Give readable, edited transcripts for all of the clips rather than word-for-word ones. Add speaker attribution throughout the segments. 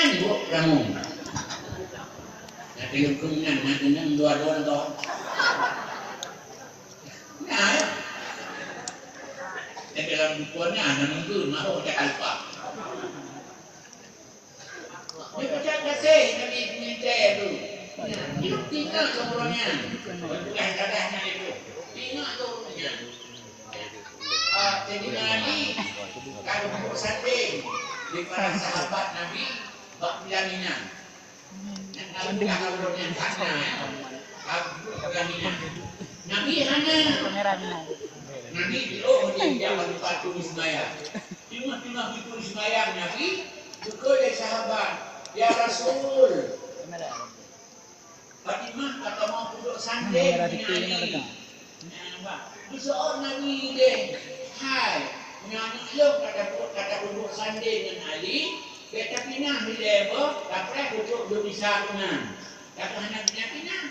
Speaker 1: keringan bu ramung. Nak keringan nak keringan dua-dua tu. Nah, dalam bukunya ada mungkin mahu cakap apa. Dia percaya kasih Nabi minta tu. Tinggal umurnya. Bukan kadangnya itu. Tinggal umurnya. Jadi Nabi kalau bersanding di para sahabat Nabi bab pelaminan. Yang kalau umurnya sana. Pelaminan. Nabi hanya Nabi dia jangan patuh sembahyang. Cuma itu sembahyang Nabi juga dari sahabat. Ya Rasul. Fatimah kata mau duduk sanding dengan Ali. Besok Nabi deh. Hai, nyanyi lo kata duduk sanding dengan Ali. Kita pindah di lebar, tak duduk di sana. Kata anak pindah.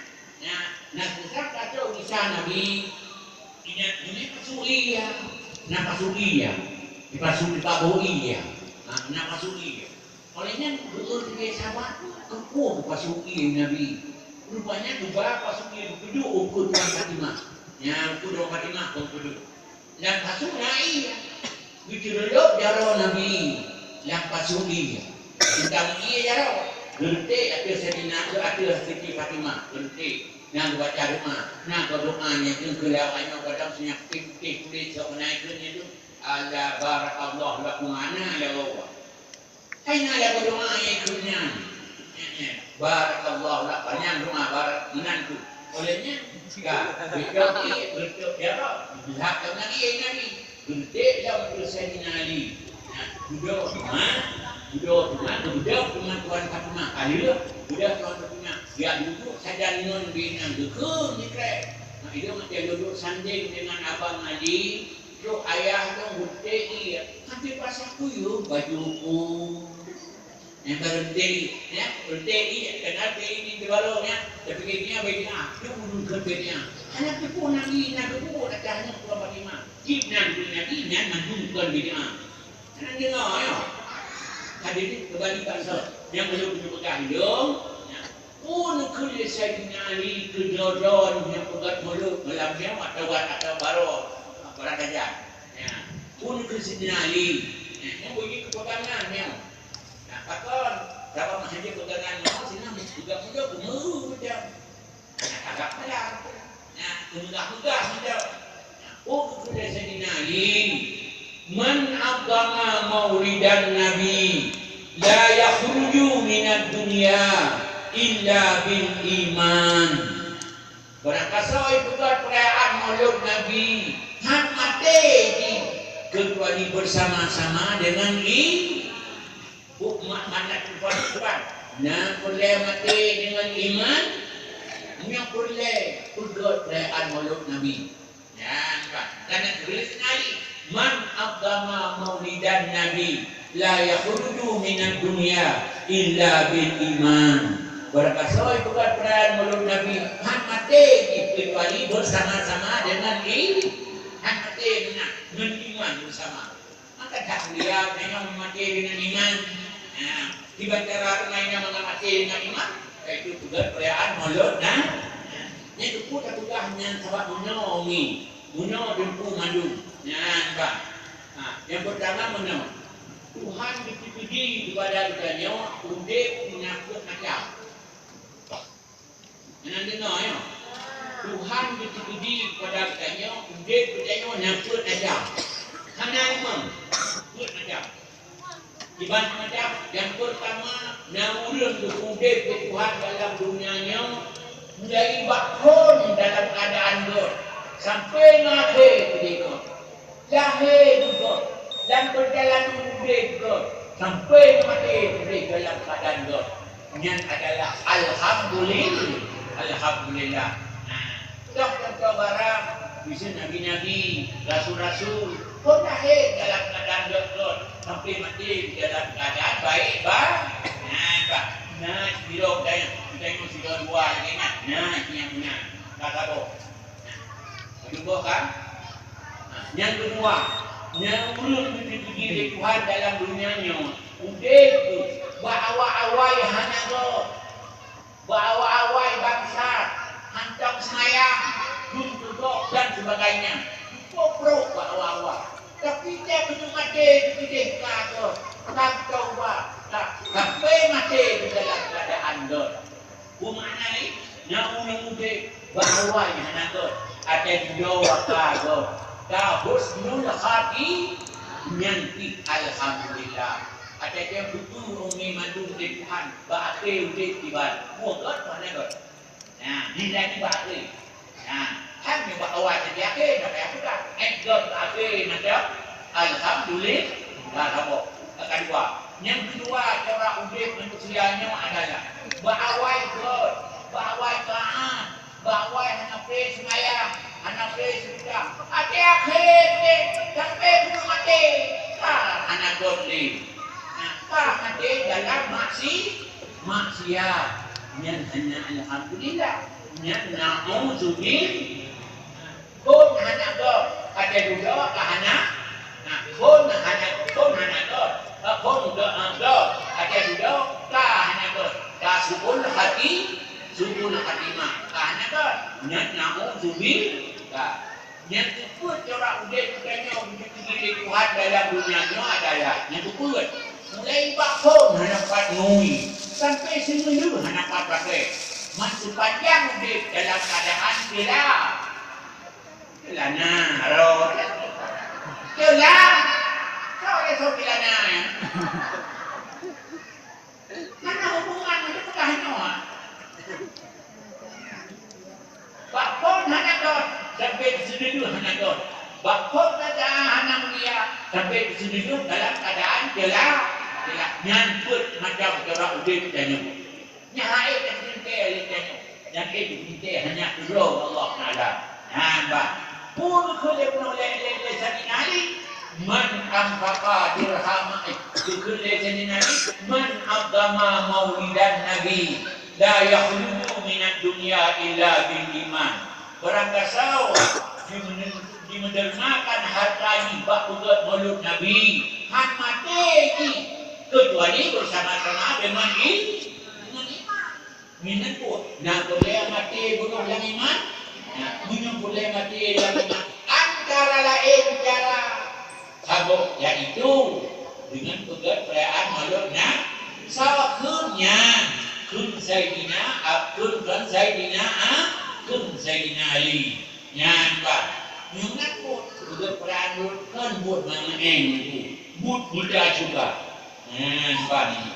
Speaker 1: Nah, kita kata bisa Nabi. Ini pasuli ya. Nah pasuli ya. Di pasuli paboi ya. Nah pasuli ya. Olehnya dulu dia sahabat kekuat pasuli Nabi. Rupanya dua pasuli kedua ukur Tuan Fatimah. Yang kedua Fatimah kedua. Dan pasuli iya. Bicara jaro Nabi. Yang pasuli ya. Tentang iya jaro. Gerte ada sedina ada Siti Fatimah. Gerte. Yang baca doa, nak doanya yang kelawannya kadang senyap tik kulit sebenarnya itu ada barakallah lakum ana ya Allah. Aina ya doa itunya. Barakallah lakum yang doa barak menantu. Olehnya betul ya Rob. Lihat lagi ini. Gede yang bersedina Ali. Duduk dengan Tuan Fatimah. Kali sudah Tuan Fatimah. Dia duduk saja non bina dekun ni krek. Nah itu macam duduk sanding dengan abang Ali. So ayah dong gede iya. Tapi pas aku yo bajuku. Yang berhenti, ya berhenti iya. Kenapa ini di balongnya? Tapi dia bajunya aku duduk kerjanya. Anak tu pun lagi nak duduk adanya Tuan Fatimah. Jibnan dunia manjungkan dia. Nanti no yo. Hadirin kebalikan yang belum pegang dong. Pun kulit Sayyidina Ali kedodon yang pegat mulut melamnya atau baru berada. Pun kulit Sayyidina Ali yang bunyi kepegangan yang. Nah, pakon berapa masanya pegangan mau sini juga gemuruh macam. Nah, agak malam. Nah, megah macam. Pun kulit Sayyidina Ali man agama maulidan Nabi la yakhruju minad dunya illa bil iman. Barang kasoi bukan perayaan maulud Nabi han mati kecuali bersama-sama dengan umat mana tuan. Nah, boleh mati dengan iman. Yang boleh bukan perayaan maulud Nabi. Ya, karena tulis sekali man agama maulidan Nabi la yakhruju minad dunya illa bil iman. Berkasoi bukan perayaan maulud Nabi han mati kecuali bersama-sama dengan han mati dengan iman bersama. Maka tak dia dengan mati dengan iman. Nah, dibaca lainnya mati dengan iman itu bukan perayaan maulud Ini itu tugasnya sahabat menolongi dempu madu. Nah, yang pertama Tuhan dipuji kepada kita udip menyangkut macam. Nanti ya. Tuhan dipuji kepada kita udip kita menyangkut macam. Karena memang put macam. Ibarat macam yang pertama naulun udip Tuhan dalam dunianya mulai bakun dalam keadaan ber sampai lahir ketika lahir juga dan berjalan juga sampai mati dalam keadaan ber yang adalah alhamdulillah. Nah, contoh barang bisa nabi-nabi, rasul-rasul pun lahir dalam keadaan ber sampai mati dalam keadaan baik. Nah, bila tengok sudah dua lagi nak. Nah, yang punya kata doh. Kedua kan? Yang kedua, yang belum dipuji Tuhan dalam dunianya. Udah bawa Ba'awai hanago, ba'awai bangsa, hantam semayang, duduk dan sebagainya. Koprok ba'awai. Tapi dia belum mati di desa tu. Tak coba, tak sampai mati di dalam keadaan tu. Bagaimana ni? Nak muda ba'awai hanago, ada dua kago. Husnul hati nyanti alhamdulillah. Ada yang betul umi mandu di Tuhan, bakri di tiban. Mugat mana got? Nah, ini lagi bakri. Nah, kan yang awal jadi akhir, tapi apa kan? Got bakri nanti. Alhamdulillah, kamu. Akan dua. Yang kedua cara udip manusianya adalah ba'awai got, ba'awai taat, ba'awai hanya pres semayang. Anak saya sudah ada akhir sampai belum mati. Anak godli. Nah, mati dalam maksiat. Yang hanya alhamdulillah. Yang na'udzubillah. Pun anak god. Ada juga ke anak. Nah, pun anak god. Pun god. Ada juga ke anak god. Kasubul hati. Subul hatimah. Ke anak god. Yang na'udzubillah. Yang tepat orang udah katanya begitu Tuhan dalam dunia ni adalah yang tepat. Mulai bakpon hanapat ngui sampai seminggu hanapat pakai. Masa panjang udah dalam keadaan gelap. Kelana, roh. Gelap. Kau esok kelana ya. Mana hubungan itu pekahnya? Bakpon hanapat sampai sini dulu hanya dot. Bakpon saja hanya mulia sampai sini dulu dalam keadaan gelap, nyangkut macam orang udip tanya. Nyahai dan cintai tanya. Yang itu cintai hanya Allah Allah Taala. Nampak. Pun kalau boleh lesan ini, man amfaka dirham itu lesan ini, man agama maulidan Nabi, la yakhluqu minad dunya illa bil iman. Orang kasau dimendermakan hartanya bak ugat mulut Nabi han mati kecuali bersama-sama dengan iman. Minat pun nak boleh mati bunuh yang iman, bunuh boleh mati yang iman. Antara lain cara sabuk yaitu dengan ugat perayaan mulutnya sakunnya kun Sayyidina kun Sayyidina Ali nyampak nyungat pun udah peran kan buat mengenai itu buat muda juga nyampak ini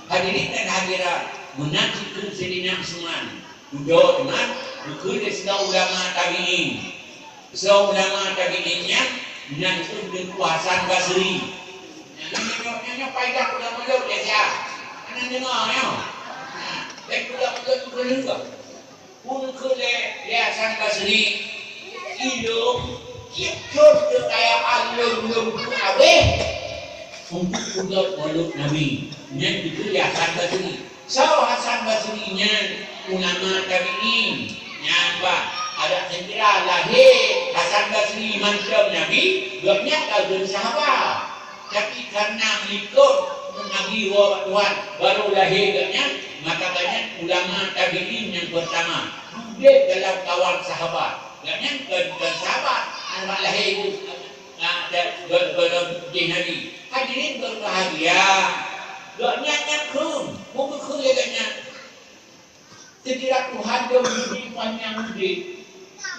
Speaker 1: hadirin dan hadirat menantikan Sayyidina Usman udah dengan buku dari ulama tabi'innya menantikan dengan Hasan Basri yang payah ulama dia siap anak dengar ya ulama juga pun Hasan Basri hidup hidup kekayaan lembut awet untuk ugat mulut Nabi. Yang itu Hasan Basri. So Hasan Basrinya ulama tabi'in. Nyampak ada sekira lahir Hasan Basri mancam Nabi, gapnya kagum sahabat. Tapi karena mengikut Nabi wa Tuhan baru lahir gapnya, maka banyak ulama tabi'in yang pertama duduk dalam kawan sahabat. Gapnya bukan sahabat, anak lahir itu berjih Nabi. Hadirin berbahagia. Gapnya kan kum, mungkin kum gapnya. Sekira Tuhan dia menjadi panjang hidup.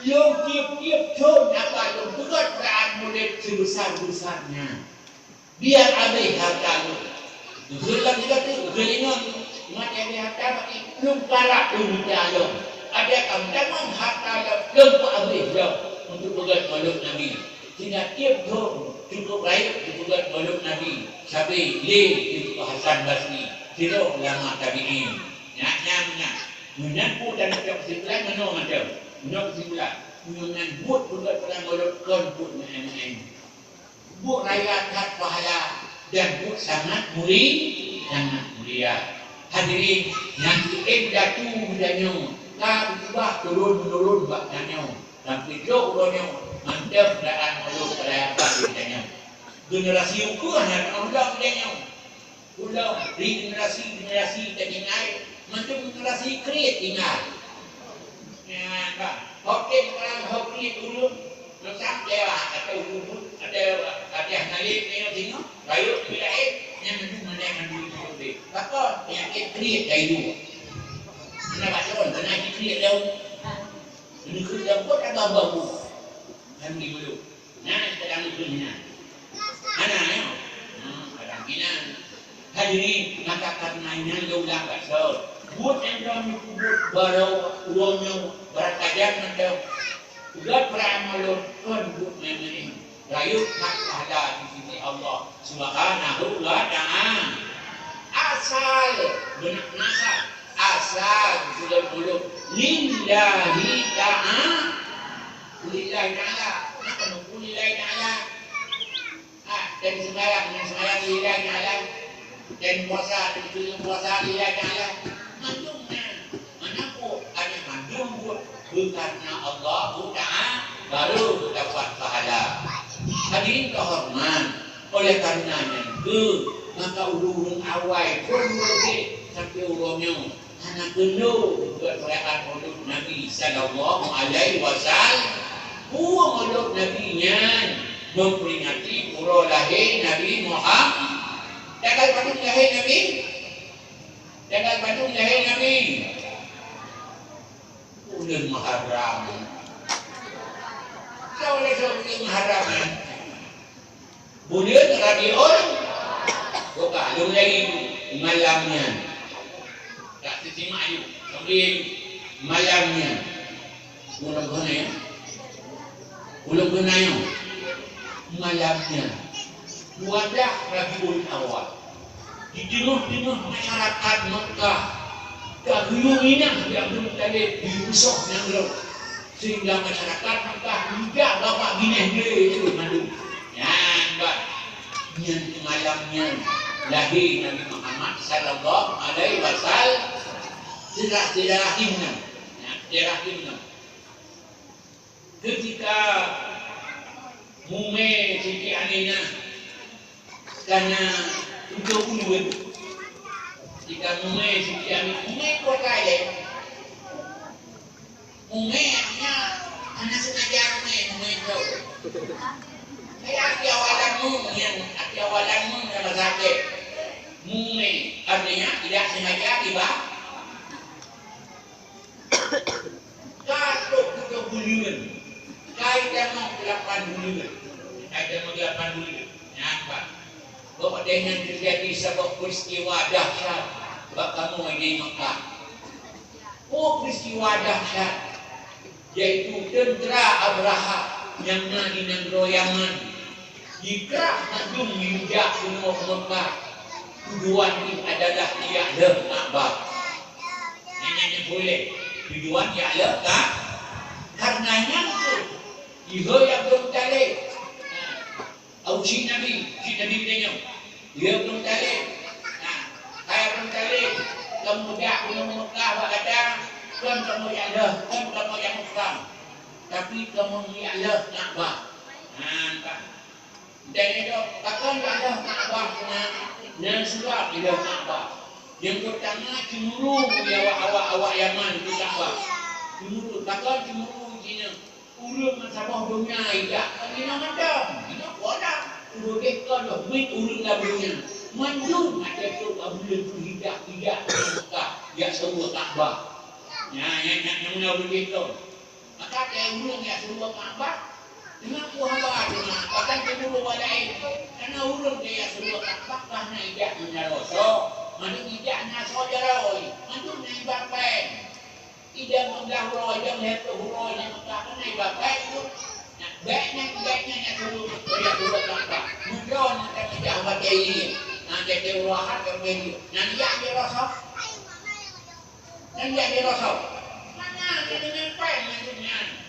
Speaker 1: Yang tiap-tiap tahun apa yang berat peraan murid sebesar-besarnya. Biar habis harta lu. Zulam juga tu, zulingan mat yang harta bagi belum karak belum jalan. Ada kamu harta belum habis dah untuk berat mulut Nabi. Sehingga tiap tahun cukup baik untuk berat mulut Nabi. Sampai itu Hasan Basri. Tidak ulama tabi'in. Nyaknya. Menyapu dan kesimpulan mana macam? Menurut kesimpulan, menyambut berat pada mulut konput main-main. Buat rakyat tak pahala dan buat sangat mulia. Hadirin yang datu budanya, tak berubah turun-menurun baknanya. Dan video udahnya mantap dan mulut pada apa budanya. Generasi ukur hanya Allah budanya. Ulang generasi tinggal, macam generasi kreat tinggal. Ya, kan? Hotel orang hotel dulu, lepas lewat ada ubud, ada yang nalik ni tengok, bayu bilain, yang mana dulu tu. Takkan penyakit kreat dari dulu. Kenapa macam penyakit kreat dah? Ini kerja pun ada babu. Kami dulu. Nah, sedang dunia. Mana ya? Kadang kina. Hadirin mengatakan mainan ulang kasar. Buat yang kami kubur baru uangnya berkajian macam. Ugat beramalun kan buat mainan. Rayu hak ada di sisi Allah Subhanahu wa Ta'ala. Asal benak nasab. Asal bulan-bulan lillahi ta'ala. Lillahi ta'ala. Kenapa nunggu lillahi ta'ala? Dan sembahyang lillahi ta'ala. Dan puasa lillahi ta'ala. Mandungnya. Menakut ada mandung buat. Karena Allah Ta'ala baru dapat pahala. Hadirin kehormat. Oleh karenanya maka urung awal pun lebih sampai urungnya anak penuh buat perayaan maulud Nabi sallallahu alaihi wasallam. Maulud Nabi-nya memperingati pura lahir Nabi Muhammad. Tanggal Bandung lahir Nabi. Tanggal Bandung lahir Nabi. Bulan Muharram. Bulan Muharram. Bulan Rabiul. Bukan, belum lagi malamnya. Tak tersimak you. Kemudian malamnya. Bulan guna ya. Bulan guna ya. Malamnya. Wadah Rabiul Awal. Di tengah-tengah masyarakat Mekah. Kehuyungan yang belum tadi dirusak yang belum. Sehingga masyarakat Mekah tidak dapat gini-gini itu madu. Yang baik. Yang malamnya lahir Nabi Muhammad sallallahu alaihi wasallam. Sejarah himna. Sejarah himna. Ketika Mume Siti Aminah karena 70 ketika Mume Siti Aminah Mume kota ya. Mume artinya anak sengaja Mume itu. Aki awalanmu dalam sakit. Mume artinya tidak sengaja tiba. Kalau kita bulian, kaitan mau 8 bulian, apa? Bapak dengan terjadi sebab peristiwa dahsyat, sebab kamu di Mekah. Peristiwa dahsyat, yaitu tentera Abraha yang di negeri Yaman. Jika Nabi menginjak semua Mekah, tujuan ini adalah ialah Ka'bah. Hanya boleh tujuan ialah Ka'bah. Karenanya itu yang belum talik. Si Nabi tengok. Dia belum talik. Saya belum talik. Kemudian belum Mekah berkata, kamu ialah, kamu yang Mekah. Tapi kamu ialah Ka'bah. Nampak. Dan itu akan ada Ka'bah dan sebab dia Ka'bah. Yang pertama cemburu dia awak Yaman di Ka'bah. Cemburu, takkan cemburu Cina. Urut masalah dunia tidak. Kami nak macam. Ini wadah. Urut dekor dah. Urut lah dunia. Manjung ada tu kabul tu tidak. Dia semua Ka'bah. Yang urut dekor. Maka dia urut yang semua Ka'bah. Kenapa hamba dengan akan cemburu walai? Karena urut dia semua Ka'bah karena ijak menarosok. Mana ijak nasok jaroi. Mana ibapai. Ijak menggahuroi, ijak melihat huroi yang mengatakan ibapai itu. Baiknya yang suruh dia urut Ka'bah. Mudon akan ijak bagai ini. Nanti dia urahat ke beli. Nanti ijak dia rosok. Mana dia dengan pai maksudnya.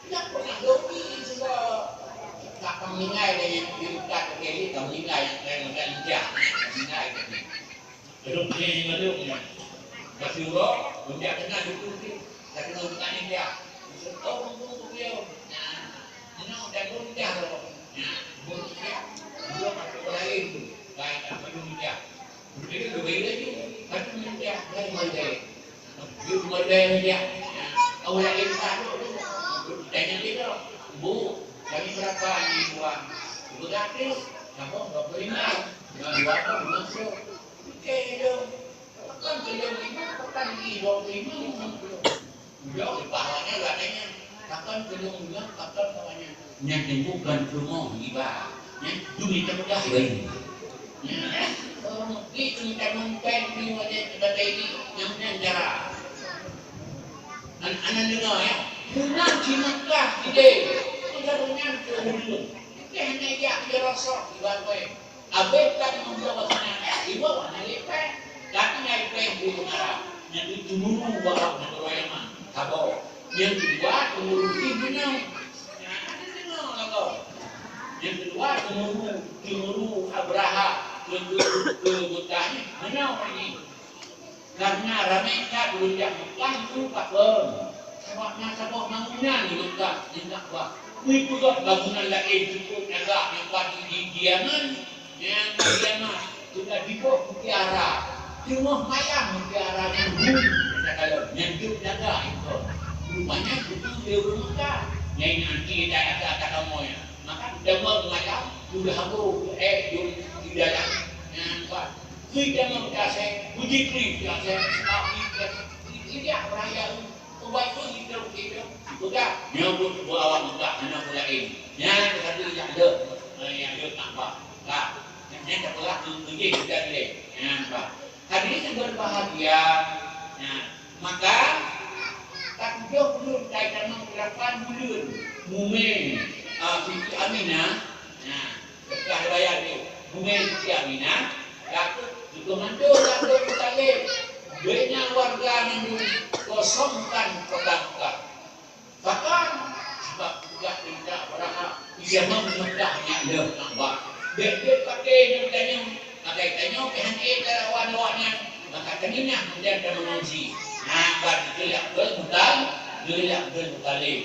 Speaker 1: Tidak pernah dobi sebab tak mengingat dengan diukat ke kiri, tak mengingat yang mengingat mengingat ke Belum ni madungnya. Kasi urok, dia kena duduk, tak kena bukan dia. Oh, tunggu dia. Nah, dan pun dia loh. Nah, pun dia. Dia masuk lain tu. Baik, apa dia? Jadi lebih lagi, kan menjadi dari model, you model dia. Awal kita tanya kita, Bu, kami berapa ni uang? Gratis, kamu 25, dan berapa masuk? Okey dong. Kan belum lima, kan di 25, 50. Jauh di bawahnya katanya. Kapan belum bilang, kapan bawahnya. Yang bukan rumah ibarat. Yang duit termudah ini. Itu minta mungkin ni wajah kepada ini yang menjara. Anak dengar ya. Menang di Mekah ide. Tidak menyantu dulu. Kita hanya dia rasa ibarat. Abang kan membawa sana. Ibu mana lepas. Tapi yang lepas dulu marah. Yang itu dulu bawa negara yang mana. Kabo. Yang kedua menguruti menang. Ada dengar lah kau. Yang kedua menguruti Abraha. Ke Mekahnya menang ini karena ramainya belum yang Mekah itu tak ber sebabnya sebab bangunan di Mekah tidak buat itu juga bangunan lain cukup agak yang pada di Yaman yang Yaman sudah dibuat mutiara cuma mayang mutiara yang kalau yang itu jaga itu rupanya itu dia Mekah yang nanti dia ada kamu ya maka dia mayang sudah habis di dalam yang buat kita mengkasih begitu kasih tapi tidak beraya ubah itu kita bukan nyambut bawa muka anak pula ini yang tadi yang ada tambah tak yang tak pernah begitu kita ni yang apa hari ini berbahagia maka tak jauh belum kaitan menggerakkan bulan mumen Siti Aminah Bekah bayar ni Bunga Siti Aminah Datuk juga mantul Datuk Mutalib banyak warga yang kosongkan perbankan bahkan sebab juga tidak berapa dia memudahnya dia nampak dia pakai dia tanya PHN lawan-lawannya maka keninah kemudian dia menguji nampak gelak bermutal gelak bermutalib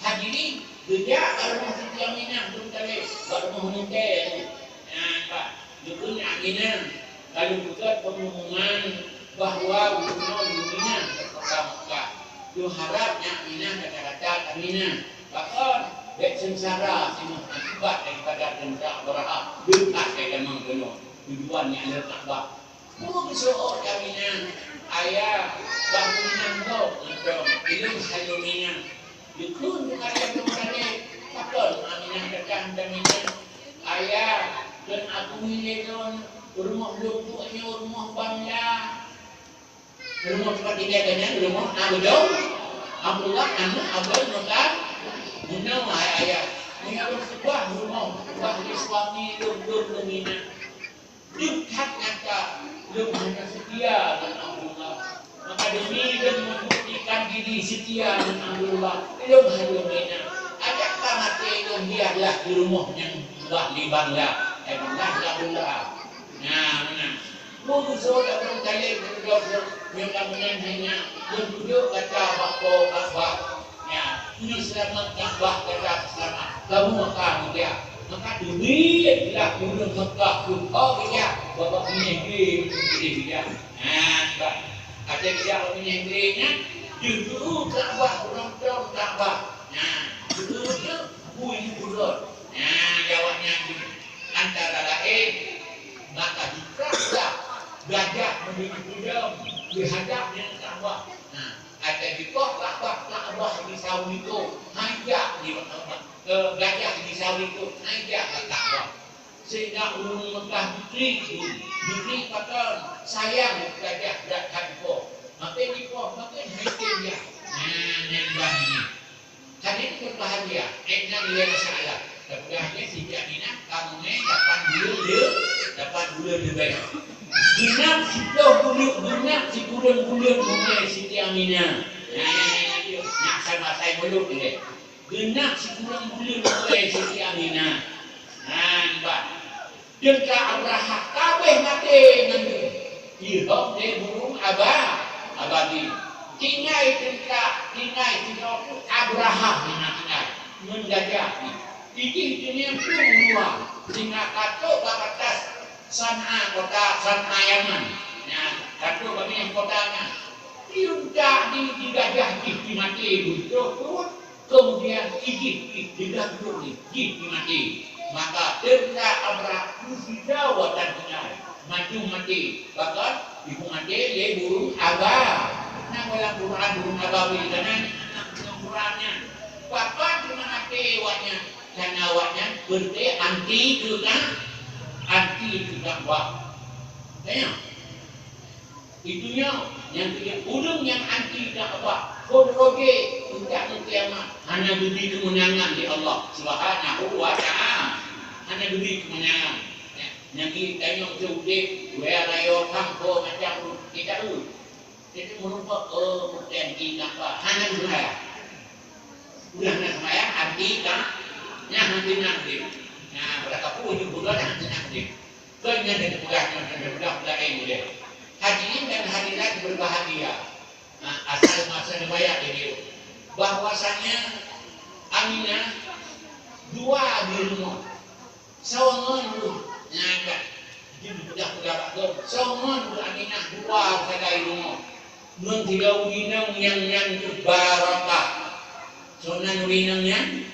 Speaker 1: hadirin kerja kalau Siti Aminah bermutalib baru mengundi nampak dia punya Aminah kalau bukan pengumuman bahawa dunia terperkara dia harapnya Aminah kata-kata Aminah bahkan baik sengsara semua akibat daripada dendam berahap dekat saya memang tujuan yang ada tambah mau bersoal Aminah ayah bangunan kau untuk ilmu sayuminya dikun dengan yang kemarin bahkan Aminah kata Aminah ayah dan aku ini rumah lupuknya rumah bangla rumah seperti dia dengan rumah Abdul Abdullah anak Abdul Mutar Munau ayah mengalir sebuah rumah bagi suami lum ini dekat nyata lum hanya setia dengan Abdullah maka demi dan membuktikan diri setia dengan Abdullah lum hanya ajaklah mati lum biarlah di rumah yang buat di Bangla Abdullah mana Mungkin orang kali berdua yang hanya berduduk kata bakpo ini selamat Ka'bah kata selamat kamu makan dia maka duitlah guna Mekah oh dia bapak punya dia baik ada dia punya dirinya dulu Ka'bah penonton Ka'bah dulu bui buruk jawabnya antara lain maka dikeraslah gajah memiliki kudam dihadap dengan Ka'bah ada di Ka'bah di sawi itu najak di gajah di sawi itu najak ke Ka'bah sehingga ulun Mekah diberi kata sayang gajah datang ko makin haitin dia nembah ini tadi itu berbahagia enna dia masalah berbahagia Siti Aminah kamu dapat bulan lebih genap 10 bulan mulai Siti Aminah nak sama saya belum ni genap 10 bulan mulai Siti Aminah nampak jengka Abraha kabeh mati nanti ihom dia burung abadi tinggai Abraha tinggal menjajah ini yang semua sehingga katuk batas San'a kota San'a Yaman. Ya, satu bagi kotanya. Tidak digajah mati betul. Kemudian digajah mati. Maka tentang Abrah Jawa dan benar maju mati. Bahkan ibu mati dia burung abah. Nah dalam burung abawi karena Qurannya. Bahkan di mana tewanya dan awaknya berde anti wah. Tanya. Itunya yang tiga udung yang anti dakwah kodroge tidak kiamat hanya diberi kemenangan di Allah Subhanahu wa taala hanya diberi kemenangan yang kita yang sudah werayo kampo macam kita dulu itu merupakan kemudian kita hanya semaya udah semaya anti nanti nah berapa pun juga nanti kayaknya dari mudah ini deh. Hadirin dan hadirat berbahagia. Asal masa dibayar dia. Bahwasanya Aminah dua di rumah. Sawangan tu nyangka. Jadi budak-budak tu. Sawangan tu Aminah dua di rumah. Menghilau winang yang barakah. Sonan winang yang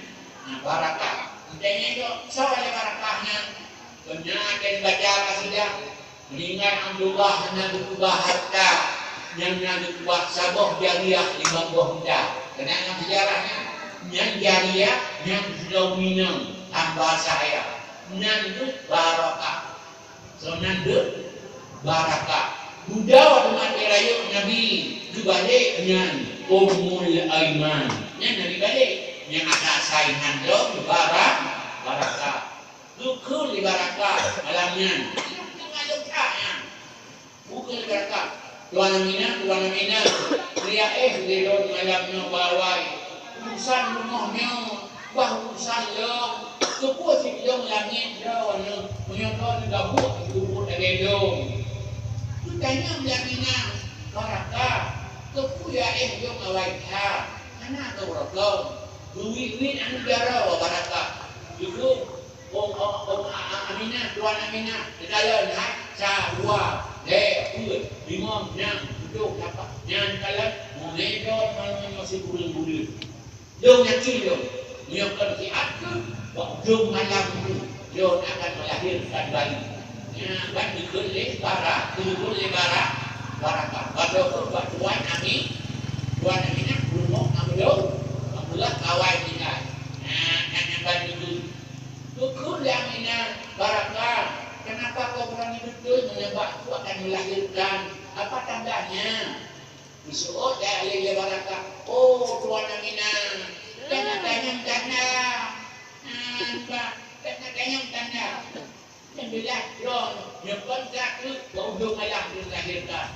Speaker 1: barakah. Intinya itu soal barakahnya. Benar dan baca sudah. Meninggal Abdullah Nabi Kubah harta yang Nabi Kubah saboh jariah 50 benda. Kenapa sejarahnya? Yang jariah yang sudah minum hamba saya. Nandu barakah. So nandu barakah. Budawa dengan dirayu Nabi dibalik dengan Ummul Aiman. Yang Nabi balik yang ada saingan dong barakah. Dukul di barakah malamnya. Bukan berkata Tuan Aminah Ria dia malamnya bawai urusan rumahnya urusan lo kepuas si dong langit lo menyokong gabut gabut ada dong tu tanya Aminah barakah kepu ya dong awai ha mana tu rokok duit anu jara barakah itu Aminah Tuan Aminah dalam dua lima enam tujuh lapan yang kalah mengejar malam masih bulan-bulan dong yakin dong menyokong si aku waktu malam itu dong akan melahirkan bayi kan dikulit barakah pada Tuan Aminah belum Abdullah kawai tinggal yang bayi itu Tukur Aminah barakah. Kenapa kau berani betul menyebab aku akan melahirkan? Apa tandanya? Besok dah lele barakah. Oh Tuan Aminah, jangan tanda. Jangan tanda. Yang bilang John, yang kontrak tu kau belum malah dilahirkan.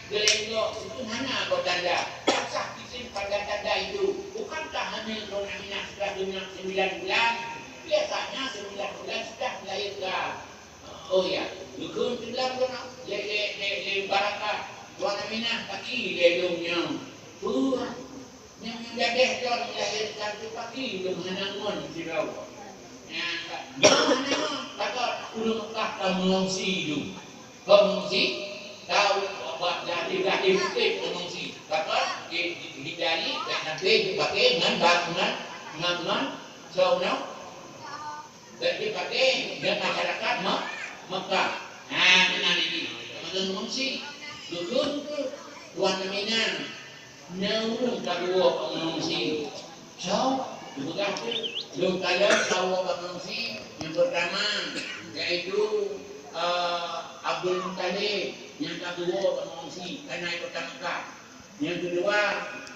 Speaker 1: Gelenggo itu mana kau tanda? Sah kisim pada tanda itu. Bukankah hamil Tuan Aminah sudah 9 bulan? Biasanya 9 bulan sudah melahirkan. Oh ya, dukun bilang le barakah Tuan Aminah pagi lelungnya. Yang gadeh Tuan melahirkan tu pagi belum hanangon sirau. Hanangon kata ulung Mekah mengungsi itu. Mengungsi tahu buat jadi mesti mengungsi. Kata dicari dan nanti dipakai dengan bangunan sauna. Dan dipakai dengan masyarakat Mekah. Benar ini. Teman-teman mengungsi. Dukun tu Tuan Aminah naurung kedua pengungsi. So, bukan tu. Belum kala kedua pengungsi yang pertama iaitu Abdul Muttalib, yang kedua pengungsi karena itu Mekah. Yang kedua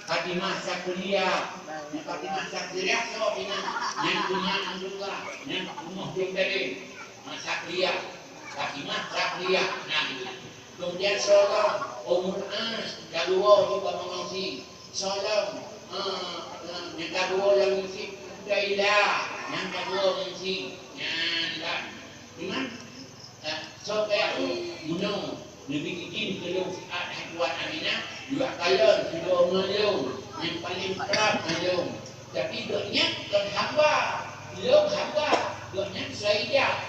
Speaker 1: Fatimah Sakriyah. Yang Fatimah Sakriyah so yang punya Abdullah, yang rumah Muttalib Sakriyah. Fatimah Sakriyah. Nah, kemudian Solong Umur As, kedua juga mengungsi. Solong yang kedua yang mengungsi Dailah, yang kedua mengungsi. Di mana? So kayak gunung lebih izin belum sihat Tuan Aminah juga kalian sudah melung yang paling kerap melung. Tapi doknya kan hamba, belum hamba, doknya Saidah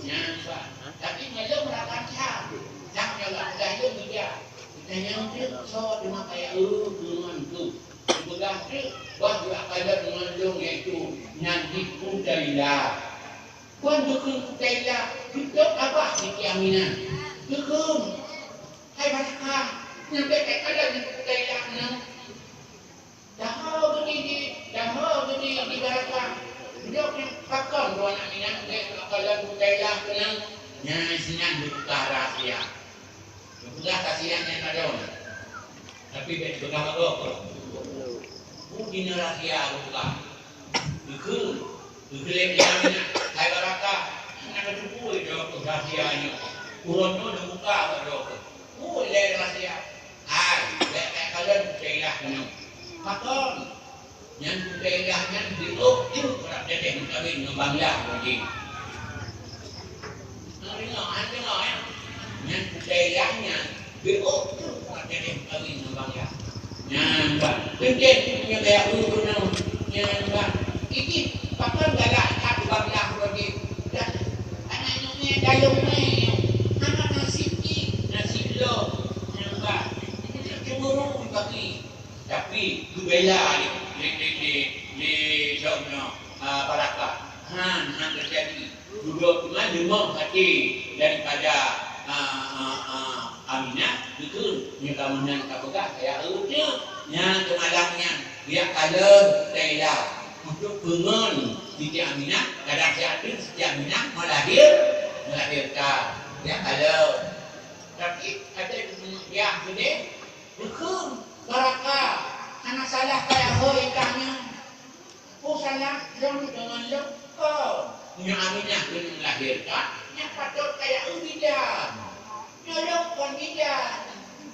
Speaker 1: Nampak. Tapi malam rakan cak. Cak jalan daya dia. Kita yang dia so cuma kayak dengan tu. Belah tu bah dia ada mengandung iaitu nyanyi kudailah. Kuan dukun kudailah. Kita abah di kiaminan. Dukun. Hai barakah. Nyampe kat ada di kudailah nang. Dah gede di barakah. Dia punya pakam dua anak minat kalau budaya kenang yang sinan buka rahasia. Buka kasihan yang ada orang. Tapi buka apa? Mungkin rahasia buka. Buka lem minat. Hai barakah. Nak cukup itu rahasianya. Urut tu buka berdoa. Boleh rahasia. Hai, kalau budaya kenang. Pakam. Yang budayanya diuk itu kerap jadi kawin dengan bangla lagi. Tengok ya. Yang budayanya diuk itu kerap jadi kawin dengan bangla. Nampak. Kemudian punya gaya urut nampak. Ini pakar galak kat bangla lagi. Dan anak-anaknya dalam ni, anak nasib lo, nampak. Cemburu bagi. Tapi tu bela di jawabnya barakah han terjadi duduk dengan demam hati daripada Aminah itu nyekamunan kapagah kayak itu nya kemalangnya dia kalem Laila untuk pengen Siti Aminah kadang siapin Siti Aminah melahirkan dia kalem tapi ada yang gede hukum barakah anak salah kayak hoi kahnya. Oh salah dong dengan lo kau. Punya Aminah kena melahirkan. Yang patut kayak bidan. Nyolong kan bidan.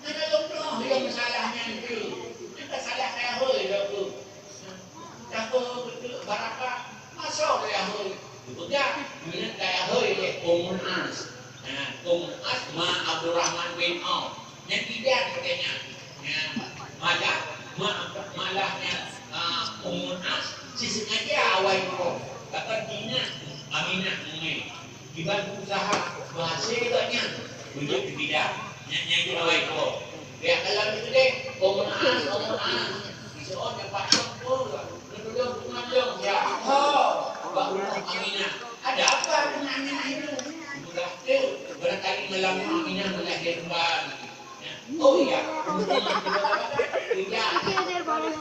Speaker 1: Anak lo yang masalahnya itu. Yang salah kayak hoi lo tu. Takut betul barakah masuk kayak hoi. Bukan minat kayak hoi le Umun As. Umun As ma Abdurrahman bin Auf. Yang bidan katanya. Malahnya Umun As sesengaja awal itu kata Dina Aminah ini dibantu usaha bahasa banyak untuk tidak nyanyi awal itu dia kalau itu deh Umun As seorang Pak Syukur duduk mengadung ya baru Aminah ada apa dengan Aminah itu sudah barangkali malam Aminah melahirkan. Oh iya,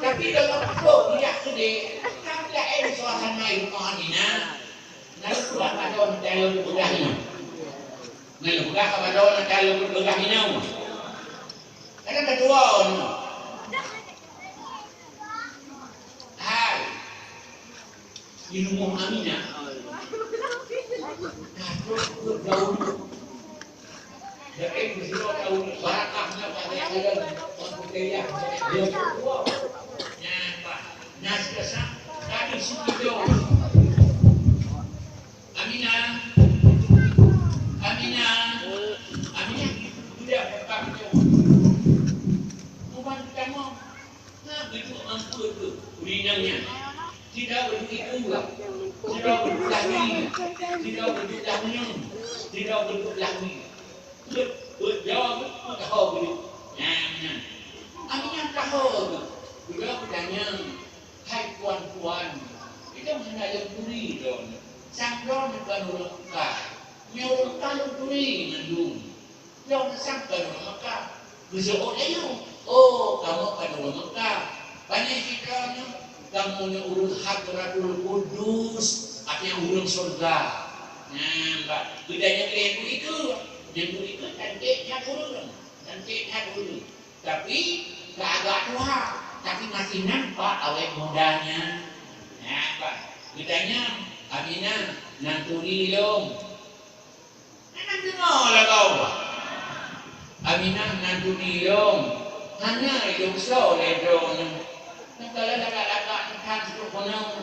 Speaker 1: tapi dalam itu tidak sedih. Kan tidak suasana itu Aminah. Lalu buat pada kalau bergahnya. Lalu bukan pada orang kalau bergahnya. Karena kedua orang. Hai, di rumah Aminah. Nah, jauh. Jadi bersilau tahu barakahnya pada yang budaya dia tua. Nas kesam tadi sudah. Aminah sudah berkata. Bukan kamu. Nah begitu mampu itu urinannya. Tidak begitu juga. Tidak begitu lagi. Tidak begitu lagi. Tidak begitu lagi. Jawab tahu begitu. Aminah tahu. Beliau bertanya, hai puan-puan, kita mana yang turi dong? Sangkron bukan orang Mekah, orang kalau turi mendung. Jauh sangkron orang Mekah, besok ayo. Oh, kamu kan orang Mekah. Banyak kita ni, kamu ni urus Hadratul Qudus, artinya urus surga. Nampak? Bedanya kalian itu. Yang itu cantiknya dulu, tapi tak agak tua, tapi masih nampak awet mudanya. Nampak? Bedanya Aminah nanturi belum? Nanti lah kau. Aminah nanturi belum? Hanya hidup slow ledron. Kalau agak-agak makan sekolah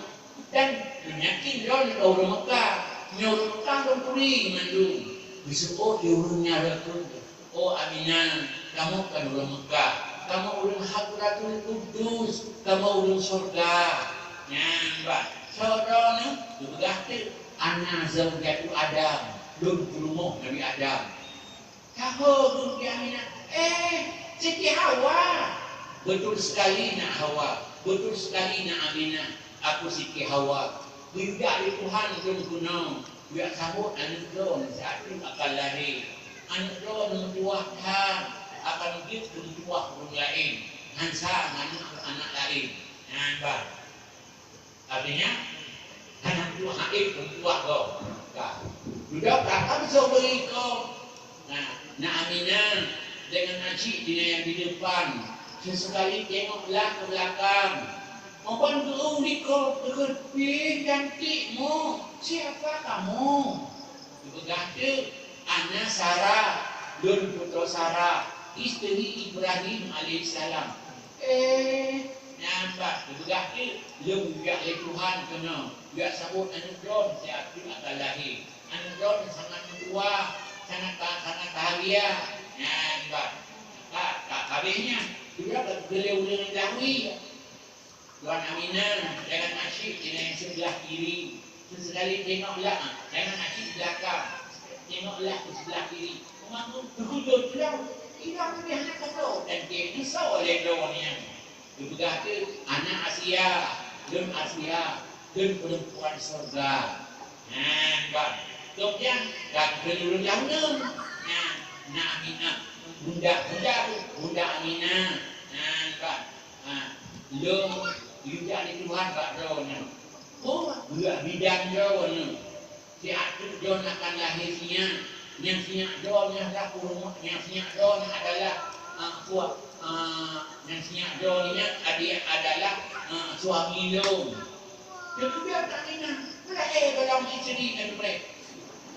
Speaker 1: dan yakin orang Mekah nyuruh orang turi mandung. Besok diurungnya ada pun. Oh Aminah, kamu kan orang Mekah, kamu orang Hadratul Qudus, kamu orang surga. Nampak? Saudara ni, juga tu anak zaujatu Adam. dun rumah Nabi Adam. Tahu dun Siti Aminah. Siti Hawa. Betul sekali nak Hawa. Betul sekali nak Aminah. Aku Siti Hawa. Tidak di Tuhan dun kuno. Biar sambut anak dun satu akan lahir. Anak dun tuahkan akan begitu tuah orang lain. Hansa anak lain. Nampak. Artinya anak tua hadir tua kau. Sudah berapa bisa beri kau? Nak Aminah dengan Acik yang di depan. Sesekali tengoklah ke belakang. Mohon dulu di kau berkepih cantikmu. Siapa kamu? Berkata anak Sarah dan putra Sarah, isteri Ibrahim alaihissalam. Nampak, berkata lu biar Tuhan kena. Biar sabut anak John siapa akan lahir. Anak John sangat tua, sangat bahagia. Nampak. Habisnya juga beliau dengan Dawi. Tuan Aminah dengan Asyik yang sebelah kiri. Sesekali tengoklah, jangan Asyik belakang. Tengoklah ke sebelah kiri. Orang tu terkudut jauh. Hilang lebih anak kata. Dan dia risau oleh daunnya. Dia berkata, anak Asia dan perempuan surga. Nampak. Kemudian, dan perlu jauh. Nak Aminah. Bunda Aminah. Nampak. Dia di Tuhan Pak John. Budak bidang John. Si Atuk John akan lahirnya. Yang siap John adalah yang siap John adalah yang siap John dia adalah suami Long. Kemudian tak ingat. Dalam isteri dan mereka.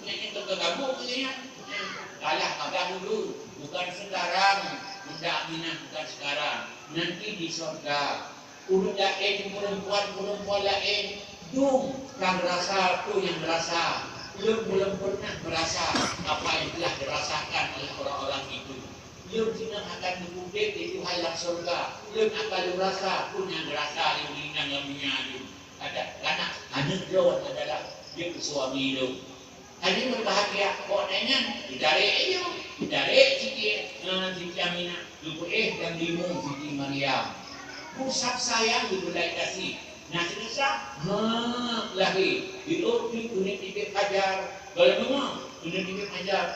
Speaker 1: Yang itu kegabung dia. Kalah dulu. Bukan sekarang. Bunda Aminah bukan sekarang. Nanti di surga. Urut lain, perempuan lain. Jom yang berasa tu yang berasa. Belum pernah berasa apa yang telah dirasakan oleh orang-orang itu. Belum tidak akan berkutik di Tuhan dalam surga. Belum akan berasa pun yang berasa di dunia dunia itu. Karena anak John adalah dia suami itu. Hari berbahagia. Pokoknya ditarik aja. Ditarik Siti Aminah. Dan limung Siti Maryam. Pusat sayang dibulai kasih. Nah selesai, lagi. Diurut kuning tibik ajar. Kalau memang kuning tibik ajar,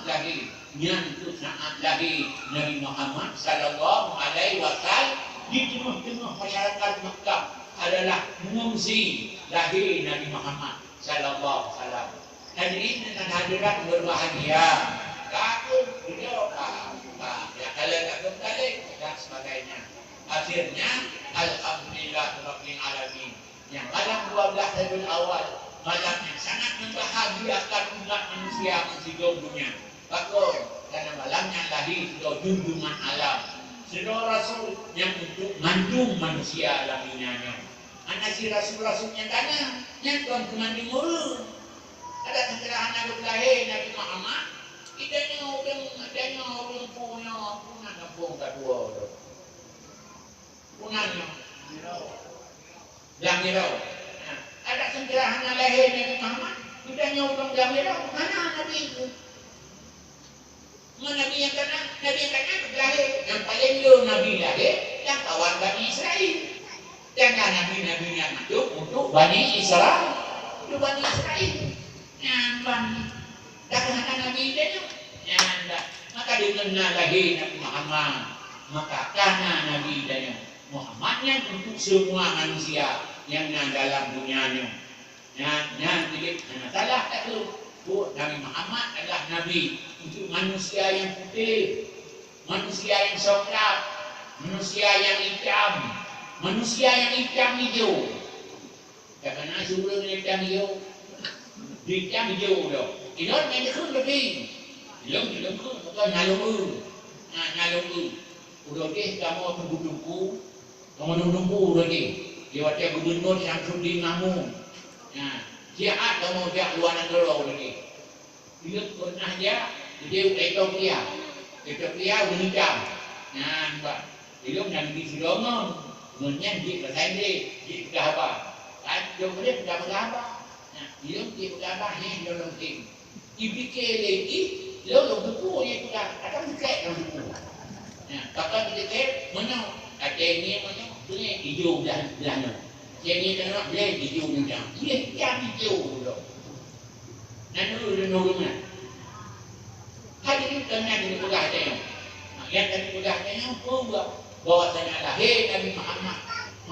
Speaker 1: lagi. Yang itu saat lagi Nabi Muhammad sallallahu alaihi wasallam di tengah-tengah masyarakat Makkah adalah mengungsi lahir Nabi Muhammad sallallahu alaihi wasallam. Hadirin dan hadirat berbahagia. Takut beliau ya kalau tak kembali dan sebagainya. Akhirnya alhamdulillah rabbil alamin. Yang malam 12 Rabiul Awal, malam yang sangat membahagiakan umat manusia di dunia. Bakul karena malamnya lahir junjungan alam. Seluruh rasul yang untuk mandung manusia alam dunianya. Anak si rasul-rasulnya tanya, yang tuan kemandung murun. Ada segera anak lahir Nabi Muhammad. Adanya orang punya kampung kedua. Punanya Jamirau. Ada sengkerahan lahir Nabi Muhammad. Kita nyokong Jamirau. Mana Nabi itu? Mana Nabi yang kena? Nabi yang kena lahir. Yang paling dulu Nabi lahir yang kawan Bani Israel. Jangan Nabi-Nabi yang masuk untuk Bani Israel. Untuk Bani Israel. Nyamban. Dah kena Nabi itu. Nyamban. Maka dikenal lagi Nabi Muhammad. Maka karena Nabi dan Muhammadnya untuk semua manusia yang dalam dunianya. Jadi salah tak tu. Nabi Muhammad adalah Nabi untuk manusia yang putih, manusia yang coklat, manusia yang hitam, manusia yang hitam hijau. Tak kena suruh hitam hijau, hitam hijau dah. Ini orang yang dekun lebih. Belum bukan nalung. Udah deh kamu tunggu. Kamu nunggu lagi. Dia waktu gubernur Syamsuddin Mahmud. Dia kamu dia luar negara lagi. Dia pernah dia Ethiopia. Ethiopia udah hitam. Nampak. Dia nak pergi Sidongong. Menyan di Pasande, di Pegahaba. Dia boleh Pegahaba. Dia pergi Pegahaba ni dia longking. Ibikir lagi, lalu buku yang tu dah akan dekat dalam buku. Kakak kita cek, mana? Ada ini mana? Boleh hijau belanya. Ini tengok boleh hijau belanya. Boleh yang hijau dulu. Nanti dulu. Hadirin kalian ini mudah tengok. Yang tadi mudah tengok pun bahwasanya lahir Nabi Muhammad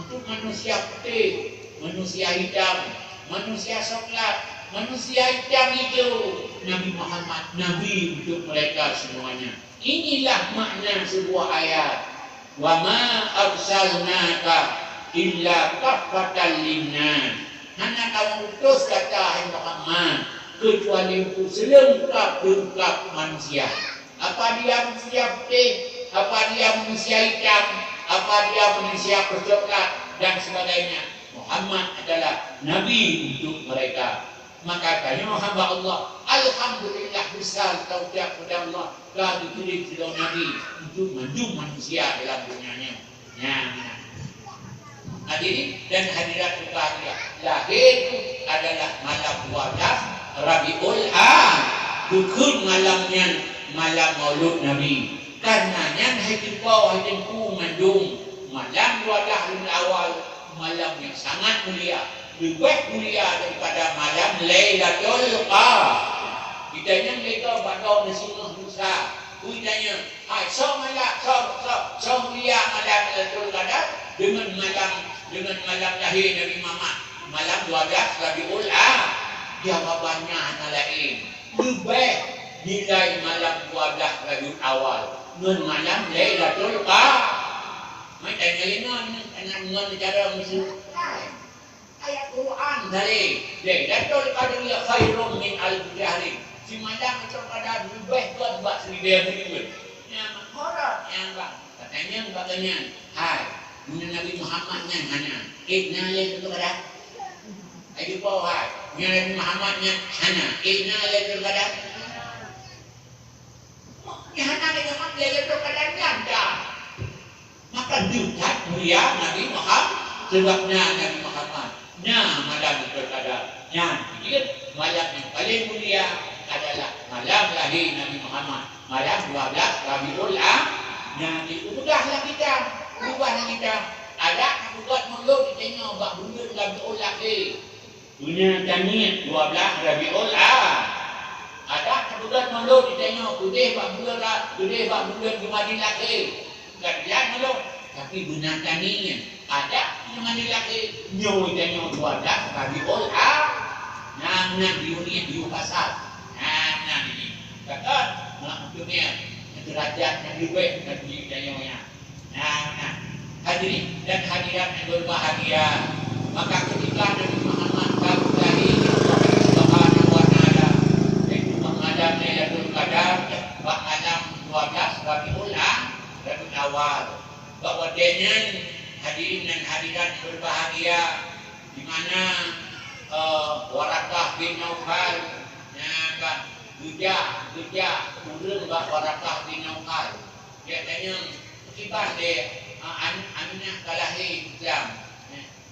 Speaker 1: untuk manusia putih, manusia hitam, manusia coklat. Manusia hitam itu Nabi Muhammad, Nabi untuk mereka semuanya. Inilah makna sebuah ayat. Wa ma arsalnaka illa kaffatan linnas. Hanya kamu utus kata hai Muhammad kecuali untuk selengkap manusia. Apa dia manusia putih, apa dia manusia hitam, apa dia manusia bercoklat dan sebagainya. Muhammad adalah Nabi untuk mereka. Maka tanya hamba Allah, alhamdulillah besar tauhid kepada Allah telah dikirim sebagai Nabi untuk mandu manusia dalam dunianya. Hadirin dan hadirat berbahagia, lahir itu adalah malam 12 Rabiul Awal, bukan malamnya malam Maulud Nabi. Karenanya hai tempau hai tempu mandung malam 12 Rabiul Awal, malam yang sangat mulia. Lebih mulia daripada malam Lailatul Qadar. Kitanya mereka pada nasihat Musa. Kitanya, so mulia malam Lailatul Qadar dengan malam lahir Nabi Muhammad. Malam 12 Rabiul Awal. Jawabannya lain. Lebih nilai malam 12 Rabiul Awal dengan malam Lailatul Qadar. Mai tanya lima dengan cara mesti ayat Quran dari Lailatul Qadar khairum min alf syahr. Si malam itu pada lebih buat 1000 minggu. Ya makora yang katanya hai Nabi Muhammadnya hanya idna Lailatul Qadar. Ayo po hai Nabi Muhammadnya hanya idna Lailatul Qadar. Ya hanya Lailatul Qadar nyanda. Maka diutat mulia Nabi Muhammad sebabnya Nabi Muhammad malam Lailatul Qadar. Malam yang paling mulia adalah malam lahir Nabi Muhammad. Malam 12 Rabiul Awal. Ubahlah kita. Ada nak buat mulut ditengok bak bulan Rabiul Akhir. Punya tanya 12 Rabiul Awal. Ada nak buat mulut ditengok putih bak bulan Jumadil Akhir. Tak lihat mulut. Tapi benar tanya ada Jumadil Akhir. Nyoy tengok 12 Rabiul Awal. Nang di pasar. Ini. Kata maksudnya derajat yang lebih dari tengoknya. Hadirin dan hadirat yang berbahagia. Maka ketika Nabi Muhammad baru lahir Allah Subhanahu wa taala yaitu malam Lailatul Qadar malam 12 Rabiul Awal. Bahwa dengan hadirin dan hadirat yang berbahagia di mana Warakah bin Naufal gejak turun bak Warakah bin Naufal. Dia tanya kibar dia Aminah kalahir Islam.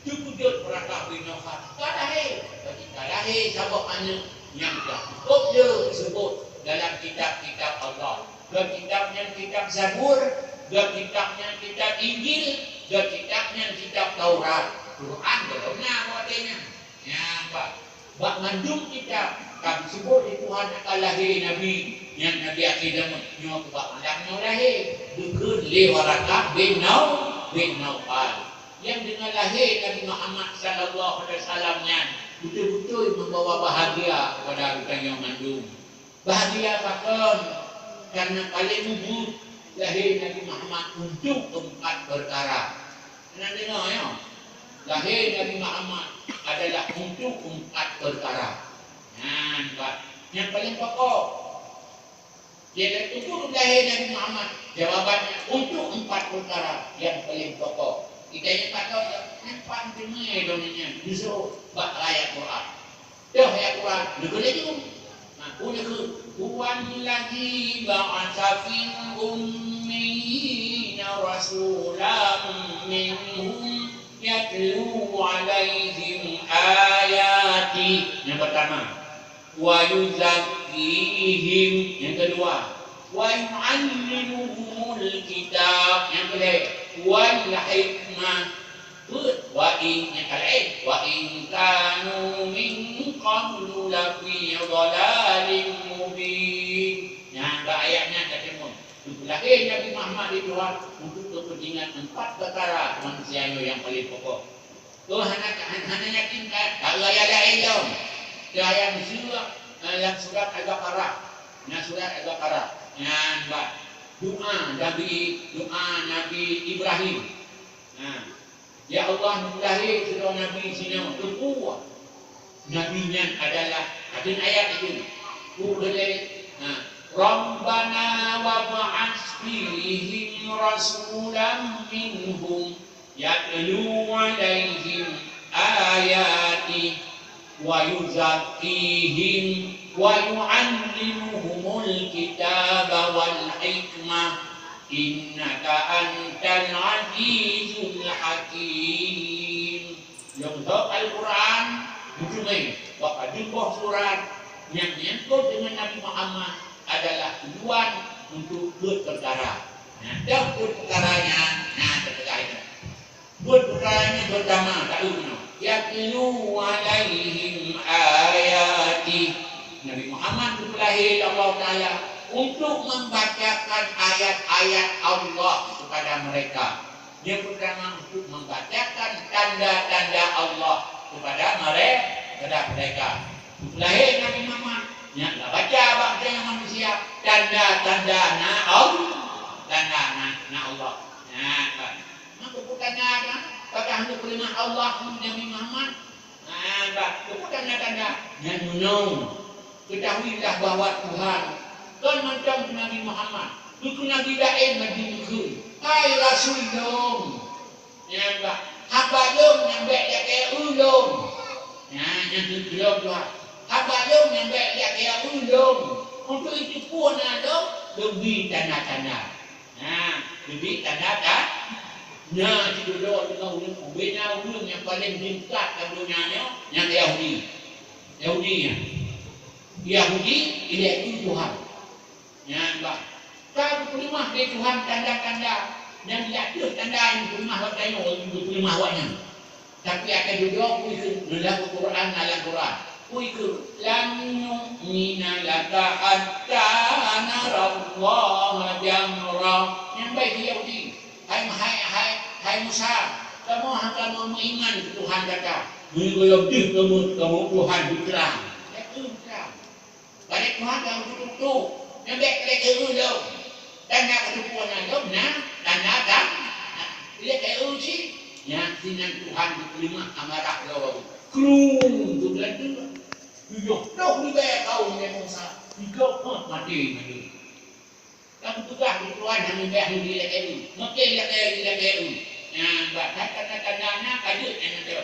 Speaker 1: Cukup Warakah bin Naufal kalahir. Kalahir sabuk anak yang dah cukup dia sebut dalam kitab-kitab Allah. Dua kitabnya kitab Zabur, dua kitabnya kitab Injil, dua kitabnya kitab Taurat. Quran belum artinya. Bak mandung kita kami sebut di Tuhan akan lahir Nabi yang Nabi akidah nyo bak malam lahir bukan le Warakah bin Naufal yang dengan lahir Nabi Muhammad sallallahu alaihi wasallamnya betul-betul membawa bahagia kepada kita yang mandung. Bahagia bahkan karena paling wujud lahir Nabi Muhammad untuk 4 perkara. Kena dengar ya. Lahir Nabi Muhammad adalah untuk 4 perkara. Yang paling pokok. Dia untuk lahir Nabi Muhammad. Jawabannya untuk 4 perkara yang paling pokok. Kita yang kata nampak dengar dunia. Disuruh bak ayat Quran. Dah ayat Quran. Boleh tu. Boleh ke? Wallahi ba'atha fil ummiyina rasulan minhum yatlu alaihim ayati. Yang pertama, wa yuzakkihim. Yang kedua, wa yu'allimuhumul kitab. Yang kedua, wal hikmah. Wa in yang kalain wa in kanu min qablu lafi dhalalin mubin. Yang ayatnya ketemu. Lahir Nabi Muhammad di Tuhan untuk kepentingan 4 perkara manusia yang paling pokok. Tuhan hanya yakinkan kalau ayat lain jauh. Ayat yang surat Al-Baqarah. Yang surat Al-Baqarah. Yang doa Nabi Ibrahim. Ya Allah mulahi surah Nabi sini berkuah. Nabinya adalah ada ayat itu. Rabbana wab'ats fihim rasulan minhum yatlu 'alaihim ayati wa yuzakkihim wa yu'allimuhumul kitaba wal hikmah. Innaka antal azizul hakim. Yang tahu Al-Quran Mujumai Bapak jumpa surat yang menyangkut dengan Nabi Muhammad adalah tujuan untuk berperkara. Dan berperkaranya terkait. Berperkaranya pertama tahu yatlu 'alaihim ayati. Nabi Muhammad lahir Allah Ta'ala untuk membacakan ayat-ayat Allah kepada mereka. Yang pertama untuk membacakan tanda-tanda Allah kepada mereka. Lahir Nabi Muhammad, yang baca bangsa yang manusia tanda-tanda Allah. Maka bukannya apakah hendak terima Allah Nabi Muhammad? Bukan tanda yang menolong. Ketahuilah bahawa Tuhan kan macam Nabi Muhammad. Itu Nabi lain majlis. Hai Rasulullah. Ya, haba lom yang baik dia kaya ulum. Yang itu Tuhan. Haba lom yang baik dia kaya ulum. Untuk itu pun ada lebih tanda-tanda. Lebih tanda-tanda. Itu doa dengan ulum. Bina ulum yang paling tingkat dalam dunia yang Yahudi. Yahudi itu Tuhan. Kalau terima dari Tuhan tanda-tanda yang jatuh tanda yang terima waktu itu terima awaknya. Tapi akan juga dalam Quran kuiku lam yu'mina laka hatta narallaha jamra. Yang baik Yahudi. Hai Musa, kamu beriman ke Tuhan kata. Mengerti kamu Tuhan diterang. Balik Tuhan yang tutup. Yang baik mereka ulung. Dan nak ketupuan ulung. Dan dia kayak uji. Yang sinan Tuhan diterima amarah lawan. Krum. Itu belanja. Dok ni bayar kau ni Musa. Tiga mati. Kamu tukar di Tuhan yang bayar ni dia kayak uji. Makin dia kayak uji. Kata-kata kajut yang ada.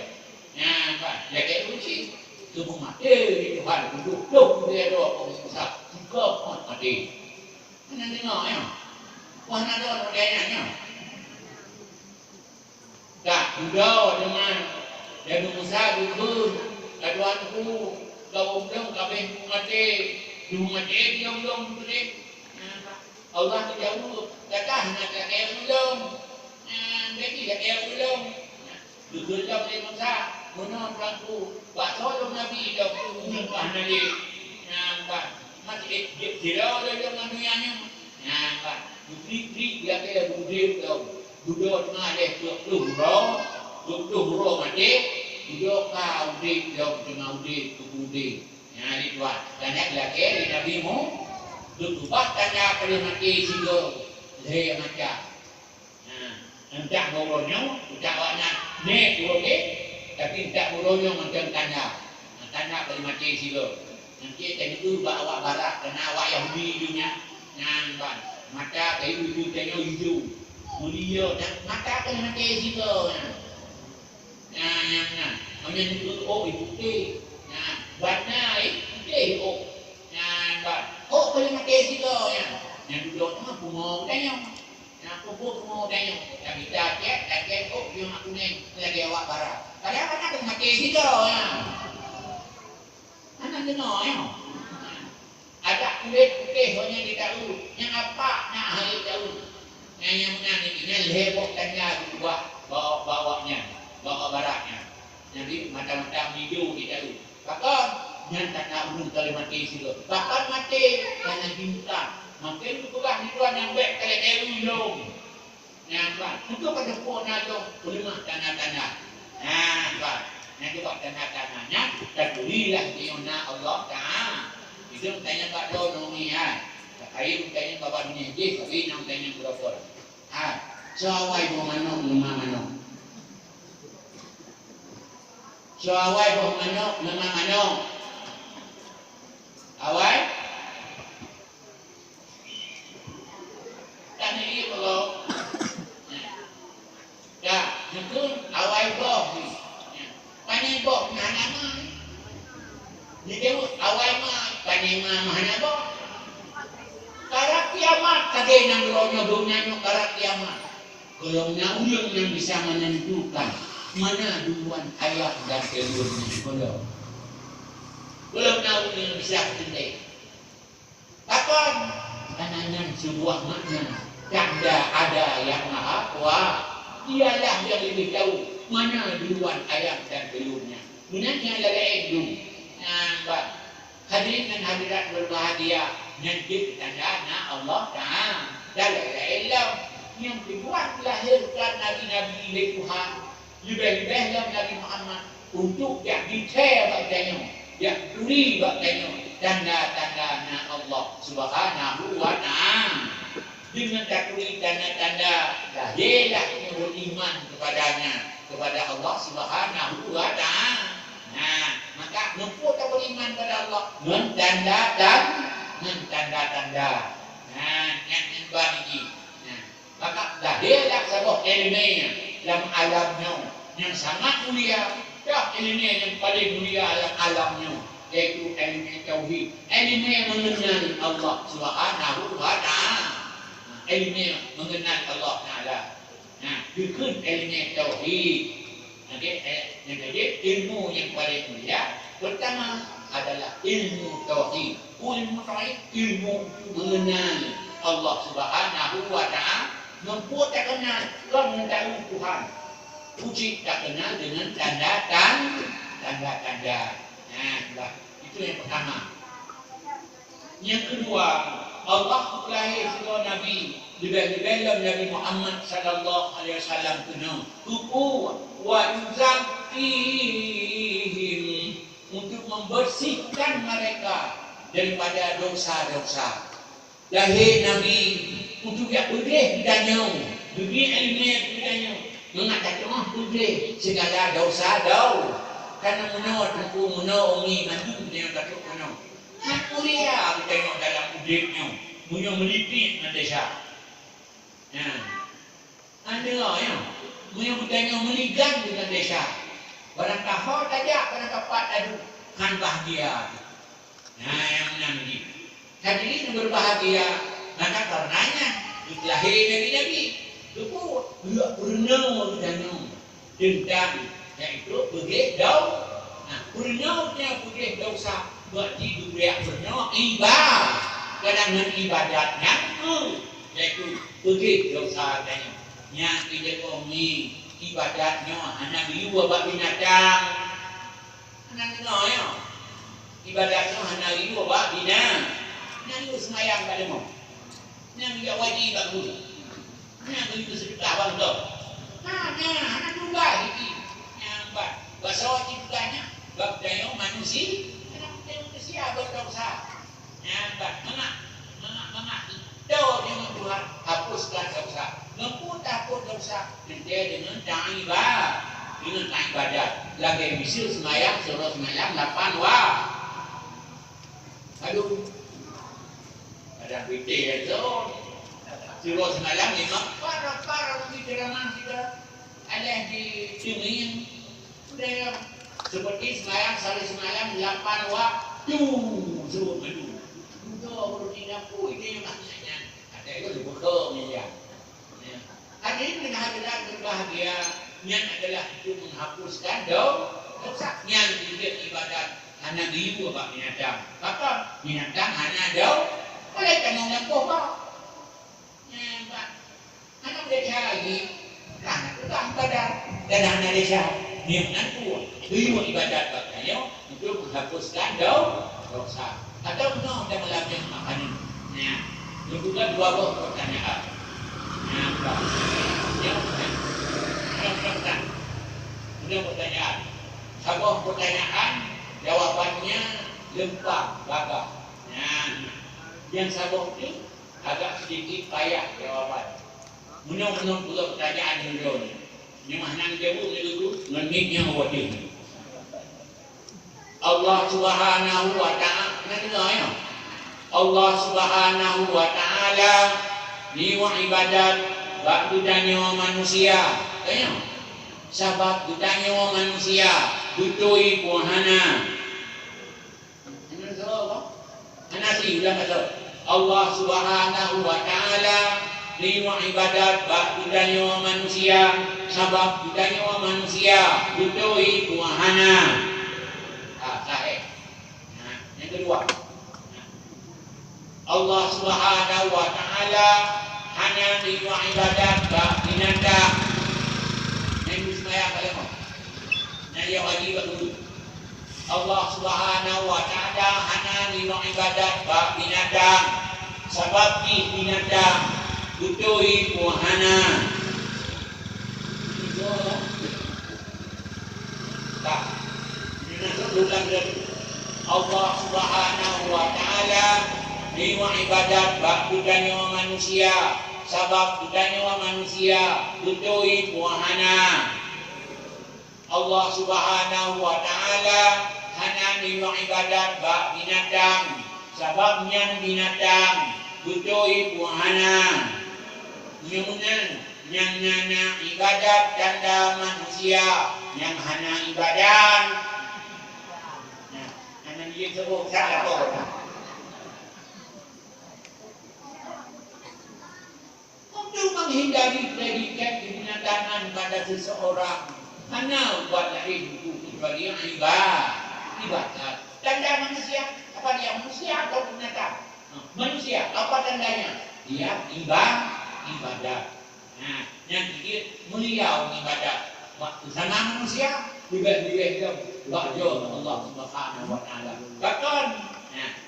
Speaker 1: Dia kayak uji. Tubuh mati di Tuhan. Duduk dia doa Musa. Tiga mati. Mana tengok ya? Wah nak doa kayaknya. Tak, sudah dengan Nabi Musa duduk. Tuanku, kau belum kabeh mati. Mati dia belum boleh. Allah jauh. Kata nak kaya belum. Jadi kaya belum. Duduk Nabi Musa. Mana tuanku? Pak tolong Nabi dah menyembah Nabi. Masih tidak ada yang manusianya. Bukti dia kaya bukti kau. Duduk tengah dia tutup roh mati. Duduk kau udik jauh tengah udik udik. Di tuan. Dan yang lagi di Nabi mu. Tutup tanya kalau mati sehingga dia macam. Entah borongnya, entah awaknya nek boleh. Tapi tak beronyong macam tanda. Tanda kalau mati sehingga. Nanti tadi tu bawa barat kena awak Yahudi dunia. Nampak. Mata kayu itu tengok hijau. Mulia dan mata kena mati sehingga. Macam itu itu putih. Warna putih nampak. Kalau mati sehingga. Yang duduk tengah bunga tengok. Bunga tengok. Tapi tak yang aku ni lagi awak barat. Kadang-kadang kena mati sehingga. Anak tengok kulit putih hanya di tahu. Yang apa nak hari tahu. Yang mana ni yang heboh tanya bawanya, bawa baratnya. Jadi macam-macam video di tahu. Bahkan yang tak nak urus kali mati situ. Bahkan mati karena cinta. Makin bukan tuan yang baik kali elung. Yang kan, untuk pada pun ada lima tanda-tanda. Kan. Yang juga tanda-tandanya dan berilah dia Allah Taala. Itu tanya Pak Dono ni Kayu tanya Bapak ni je, tapi nak tanya berapa. Sawai bo manok lemah manok. Sawai bo manok lemah manok. Awai? Tanya ini kalau dah, itu awai bo ni. Panai bo mana mana? Ni dia awai mah panai mana bo? Karak kiamat kagak nang ronya dunia karak kiamat. Kalau nauyung yang bisa menentukan mana duluan ayah dan telurnya. Kalau nauyung yang bisa menentukan. Kapan? Karena sebuah makna tanda ada yang maha kuat. Dialah yang lebih tahu mana duluan ayah dan telurnya. Benarnya adalah itu. Hadirin dan hadirat berbahagia. Yang tandanya Allah Ta'ala dalam Islam yang dibuat melahirkan Nabi-Nabi oleh Tuhan lebih-lebih dalam Nabi Muhammad untuk yang detail bagainya yang turi bagainya tanda-tandanya Allah Subhanahu wa Ta'ala dengan takuri tanda-tanda lahirlah beriman kepadanya kepada Allah Subhanahu wa Ta'ala. Maka mempunyai beriman kepada Allah dengan tanda dan tanda-tanda. Yang kedua ini. Maka lahirlah sebuah ilmiah dalam alamnya yang sangat mulia. Ilmiah yang paling mulia dalam alamnya, yaitu ilmiah tauhid. Ilmiah mengenal Allah Subhanahu wa Ta'ala. Ilmiah mengenal Allah Ta'ala. Bukan ilmiah tauhid. Jadi ilmu yang paling mulia pertama adalah ilmu tauhid. Ilmu tauhid, ilmu mengenal Allah Subhanahu wa Ta'ala. Mempunyai tak kenal, kau mengetahui Tuhan. Puji tak kenal dengan tanda-tanda. Itu yang pertama. Yang kedua, Allah lahir seluruh Nabi. Lebih-lebih Nabi Muhammad sallallahu alaihi wasallam kena tuku wa yuzakkihim untuk membersihkan mereka daripada dosa-dosa. Lahir Nabi untuk yang boleh ditanya, beri ilmiah ditanya, mengatakan boleh segala dosa dah. Karena muna umi mandu dia kata muna. Nak kuliah ditanya dalam udiknya, muna melipit mandesa. Anda ya, muna bertanya meligan dengan desa. Barang kahor tajak, barang kapat adu, kan bahagia. Yang menang ini. Hadirin yang berbahagia, maka karenanya lahir Nabi-Nabi. Itu tidak pernah bertanya tentang yaitu pergi daun. Pernahnya pergi dosa berarti dia pernah ibadah. Kadang ibadatnya yaitu pergi dosa tanya. Yang kita kami ibadatnya hanya liwa bak binatang. Hanya ya. Ibadatnya hanya liwa bak binatang. Yang itu semayang pada mau. Yang tidak wajib tak guru. Yang itu sedekah bang tu. Anak juga ini. Yang bahasa wajib tanya. Bab daya manusia. Anak manusia berdosa. Yang mengak. Tahu dengan Tuhan hapuskan dosa. Mampu takut dosa. Dia dengan ibadah. Dengan ibadat. Lagi misil semayang suruh semayang 8 wah. Aduh. Ada PT itu, suruh semalam memang parah di ceramah kita ada di Cungin, sudah seperti semalam 8 waktu suruh madu, sudah bertindak itu maksudnya ada itu dibuka ya. Hadirin dengan hadirat berbahagia yang adalah itu menghapuskan dosa yang tidak ibadat hana giyu apa binatang. Kata binatang hana jauh, boleh tanam lempoh pak. Pak, hana desa lagi, hana tukang badan dan hana desa. Niatan tu, giyu ibadat katanya untuk menghapuskan dosa. Atau no dan melakukan makanan. Yang juga dua buah pertanyaan. Pak. Kemudian pertanyaan. Sebuah pertanyaan, jawabannya lempang, gagah. Yang sebuah itu agak sedikit payah jawaban. Menung-menung pula pertanyaan dulu ni. Ini mana jauh ni dulu, menitnya wajib. Allah Subhanahu wa Ta'ala, nak dengar ya? Allah Subhanahu wa Ta'ala liwa ibadat bak ditanya manusia. Tanya. Sebab ditanya manusia butui puhana. Ana si ulang kata. Allah Subhanahu wa Ta'ala liwa ibadat bak ditanya manusia. Sebab ditanya manusia butui puhana. Sahih. Yang kedua. Allah Subhanahu wa Ta'ala hanya liwa ibadat bak binatang. Yang semaya kalau yang wajib dulu. Allah Subhanahu wa Ta'ala hanya liwa ibadat bak binatang. Sebab di binatang butui puhana. Tak. Allah Subhanahu wa Ta'ala liwa ibadat bak budanya manusia. Sebab budanya manusia butui puhana. Allah Subhanahu wa Ta'ala hanya liwa ibadat bak binatang. Sebab nyan binatang butui puhana. Nyunan yang ibadat tanda manusia yang hanya ibadat. Dia sebut salah orang. Untuk menghindari predikat kebinatangan pada seseorang, hanya buat lain itu kecuali yang ibadat. Tanda manusia, apa dia manusia atau binatang? Manusia, apa tandanya? Dia ibadat. Yang dia mulia ibadat. Waktu sama manusia, juga dia bakjo Allah Subhanahu wa Ta'ala. Bahkan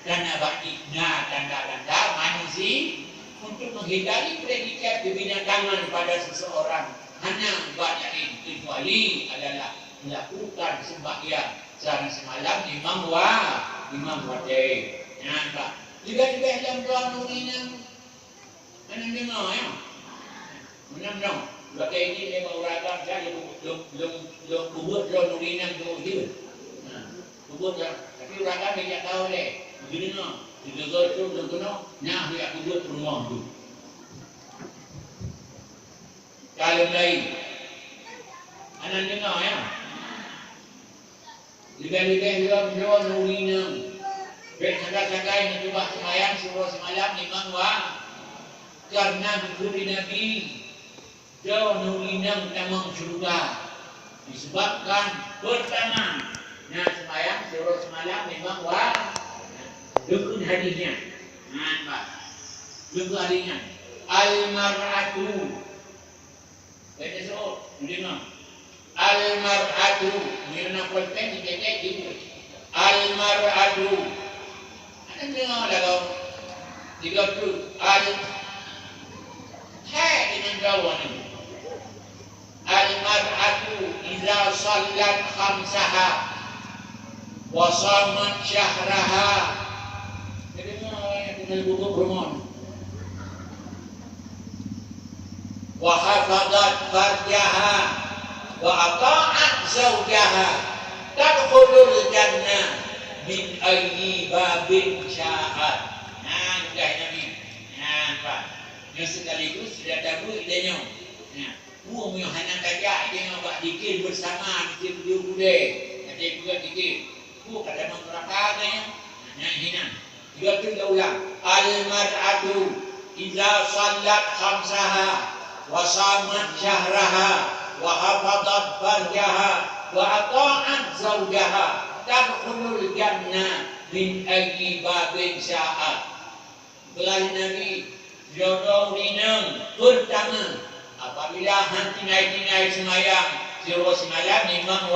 Speaker 1: karena baktinya tanda-tanda manusia untuk menghindari predikat kebinatangan pada seseorang hanya buat lain kecuali adalah melakukan sembahyang secara semalam imam wajib. Nampak? Juga dalam doa nurina. Mana dengar ya? Benar-benar. Maka ini memang uragam saya belum kubur doa nurina tu dia. Kubur dah. Tapi uragam dia tak tahu deh. Begini no. Dia tu belum kena. Nah dia kubur rumah tu. Kalau lain. Anak dengar ya. Lebih-lebih doa nurina. Baik sangat-sangat yang cuba semayang suruh semalam imam karena diberi Nabi doa nurina tamang syurga disebabkan pertama semayang suruh semalam memang dukun hadisnya. Nampak? Dukun hadisnya. Al-mar'atu. Baca soal. Dengar. Al-mar'atu. Ini nak pulpen dikekek gitu. Al-mar'atu. Ada dengar dah kau. 30. Hai dengan kawan ini. Al-mar'atu iza sallat khamsaha wa shamat syahraha. Jadi dengan buku Brahman. Wa hafadat farjaha wa ata'at zawjaha tadkhulul jannah min ayyi babin sya'at. Sudah Nabi. Nampak? Yang sekaligus sudah tahu idenya. Buang yang hanya kajak idenya buat dikir bersama dikir berdua. Ada juga dikir. Kata menggerakkannya. Hina. Dia tu dah ulang. Al-mar'atu iza sallat khamsaha wa samat syahraha wa hafadat farjaha wa ata'at zawjaha tadkhulul jannah min ayyi babin sya'at. Berlalu Nabi jodoh rinang pertama apabila hantinai-tinai semayang suruh semalam memang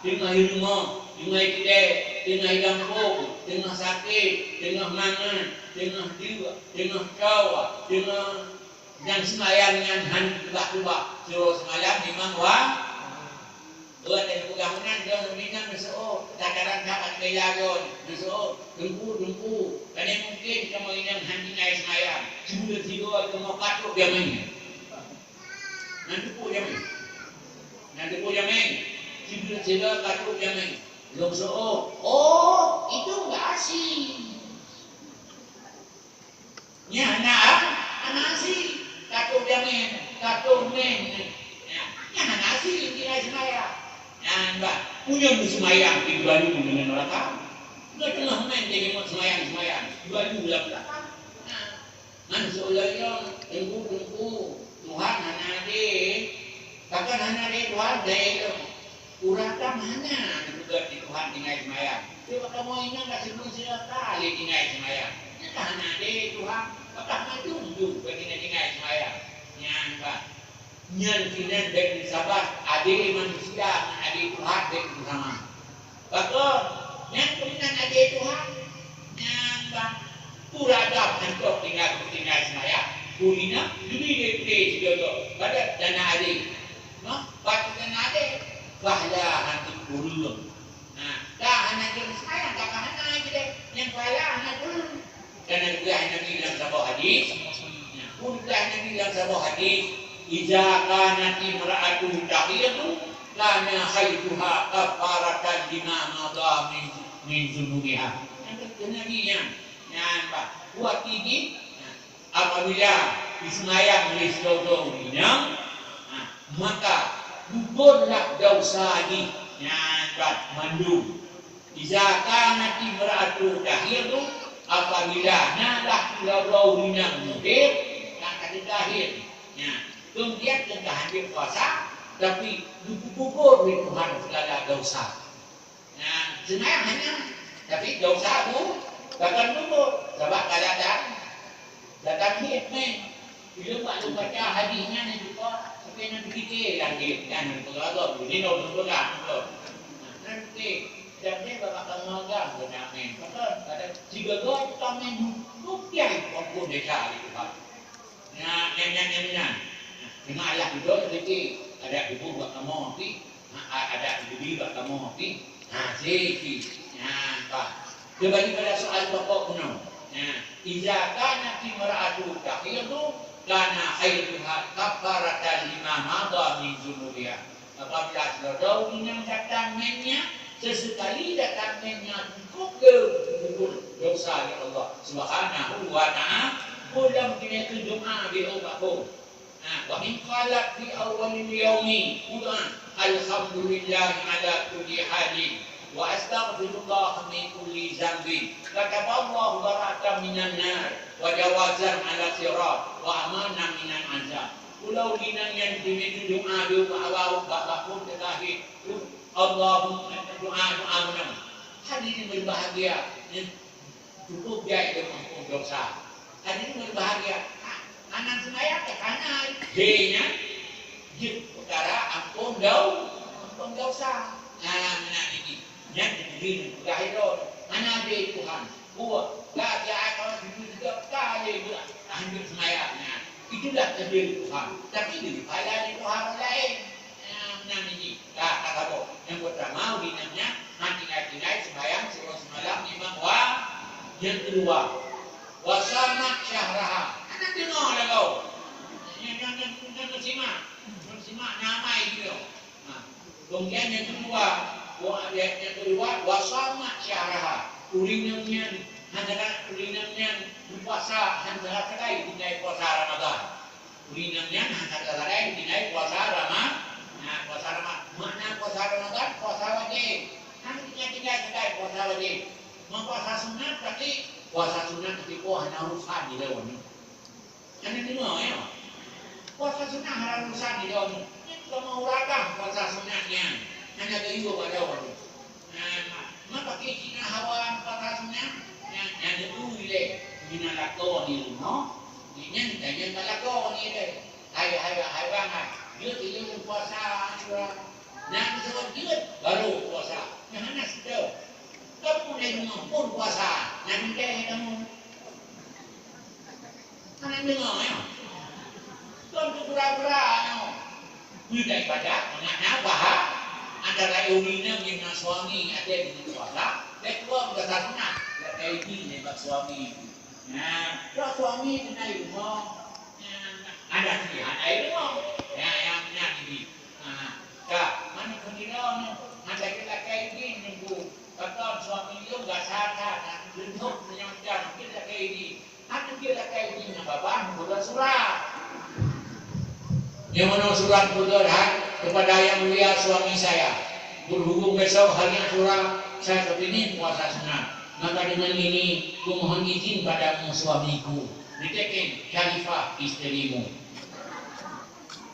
Speaker 1: tengah rumah, tengah kedai, tengah kampung, tengah sakit, tengah mangan, tengah jiwa, tengah kawa, tengah yang semayang dengan hantu tebak-tebak suruh semalam memang Tuan dan pegangan dia minang besok, takaran kapan kaya dia besok, dengku. Kerana mungkin kamu inang hantinai semayang, cuma tiga kamu katuk dia main. Nanti pun dia main. Cuma katuk dia main. Belum besok, oh itu enggak asyik. Ni anak asyik, katuk dia main. Ni anak asyik hantinai semayang. Mbak, punya semayang di Balu dengan neraka. Dia tengah main dia memang semayang di Balu dalam neraka. Man seolah-olah tengku Tuhan anak dia. Takkan anak dia Tuhan dia uratan mana juga di Tuhan tinggal semayang. Dia kamu ingat tak sebelum sekali tinggal semayang. Nyata anak dia Tuhan. Apakah maju bagi tinggal semayang. Mbak. Nyan baik sahabat adik manusia dengan adik Tuhan baik bersama. Maka yang kemudian adik Tuhan yang bang puradab untuk tinggal semaya kulina duri dia juga pada dana adik. No, pada dana adik bahla nanti kurung. Dah anak dia semaya tak anak kita yang bahla anak kurung. Karena dia Nabi dalam sebuah hadis. Punta Nabi dalam sebuah hadis. Iza kanat imra'atun dahiyatun kana khaytuha kafaratan lima madha min zunubiha. Yang kenabinya buat ini apabila disemayang oleh saudara minang maka gugurlah dosa ini mandum. Iza kanat imra'atun dahiyatun apabila nalah saudara minang muhir kata dahir. Kemudian kita hadir puasa, tapi gugur di Tuhan segala dosa. Semayang hanya, tapi dosa itu takkan gugur. Sebab kalau datang hit ni, bila baca hadisnya ni juga, sampai nanti fikir lagi, kan? Kalau ini nombor nanti jadi bapak pengagang bernamen. Maka ada jika dua kita main rupiah pun desa di Tuhan. Yang Cuma Allah duduk sedikit, ada ibu buat kamu api, ada ibu buat kamu api, sedikit. Kembali pada soal pokok kuno. Iza kana timra'atu takhiyatu kana khairuha kafaratan lima madha min zunubiha. Apabila saudara minang datang mennya, sesekali datang mennya cukup dosa ya Allah Subhanahu wa ta'ala. Mudah kena doa di obatku. وإن قالت في أول اليوم الحمد لله على كل حال وأستغفر الله من كل ذنب كتب الله براءة من النار وجوازا على الصراط وأمانا من العذاب. Pulau Linang yang diberi doa bakpun terakhir Allahumma doa menang. Hadirin berbahagia cukup dia dengan dosa. Hadirin berbahagia anak semayang ke kanan, D-nya perkara ampun dosa. Anak ini yang diberi kehadiran anak D Tuhan buat tak dia akan juga kali buat ambil semayangnya. Itulah takdir Tuhan. Tapi daripada Tuhan lain anak ini tak tahu. Yang pertama dinamnya hantinai semayang suruh semalam imam yang kedua wasamat syahraha. Anak dengar lah kau. Yang simak nama itu. Kemudian yang kedua wasamat syahraha. Urinamnya puasa antara lain dinai puasa Ramadan. Urinamnya antara lain dinai puasa Ramadan. Puasa Ramadan. Mana puasa Ramadan? Puasa wajib. Dinai puasa wajib. Mempuasa sunat tapi puasa sunat ketika hanya urusan di dalam ini. Anda dengar ya? Puasa sunat hanya urusan di dalam ini. Ini kalau mau ragam puasa sunatnya. Hanya ada juga pada orang ini. Okey, Cina hawa patasnya yang itu ile Cina lako ni no. Ini jangan balako ni deh. Hai bangan. Dia tidak puasa surah. Nah, sebab dia baru puasa. Yang mana sudah. Kamu dah pun puasa. Nanti kamu. Mana dengar ya? Kamu pura-pura ya. Kita ibadah, mengapa bahar? Antara urina dengan suami ada dengan puasa. Kedua berkata sunat. Kayak ini dengan suami. Nah, kalau suami kena rumah, ada pilihan air rumah. Yang ini. Kak, mana kena ada kita kayak ini nunggu. Kata suami itu enggak sadar, bentuk menyangka kita kayak ini. Ada kita kayak ini dengan bapak, bukan surat. Yang mana surat berdoa kepada yang mulia suami saya. Berhubung besok harinya surat saya kepingin puasa sunat. Maka dengan ini ku mohon izin padamu suamiku. Ditekin Syarifah isterimu.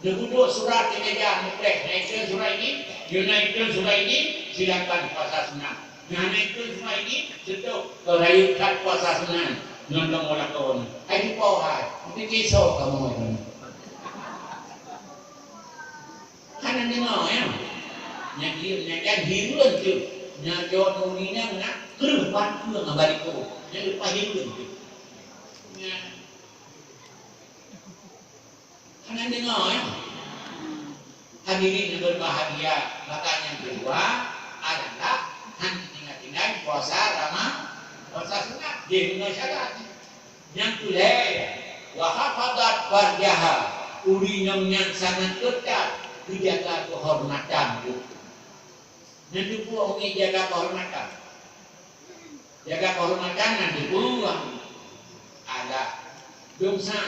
Speaker 1: Duduk surat di meja mutlak. Naikkan surat ini. You naikkan surat ini. Silakan puasa sunat. Yang naikkan surat ini. Setuk kerayukan puasa sunat. Dengan kamu lakukan. Hai pohai. Itu kisah kamu. Karena dengar ya. Yang hiruan tu. Yang jawab nurina nak. Kerupan tu dengan balik tu. Yang lepas hiruan tu. Karena dengar ya. Hadirin yang berbahagia. Maka yang kedua adalah nanti tinggal-tinggal puasa ramah. Puasa sunat. Dia dengan syarat. Yang kedua. Wahafadat warjaha. Urinam yang sangat ketat. Jaga kehormatan tu. Nanti pun orang jaga kehormatan. Jaga kehormatan nanti pun ada dosa.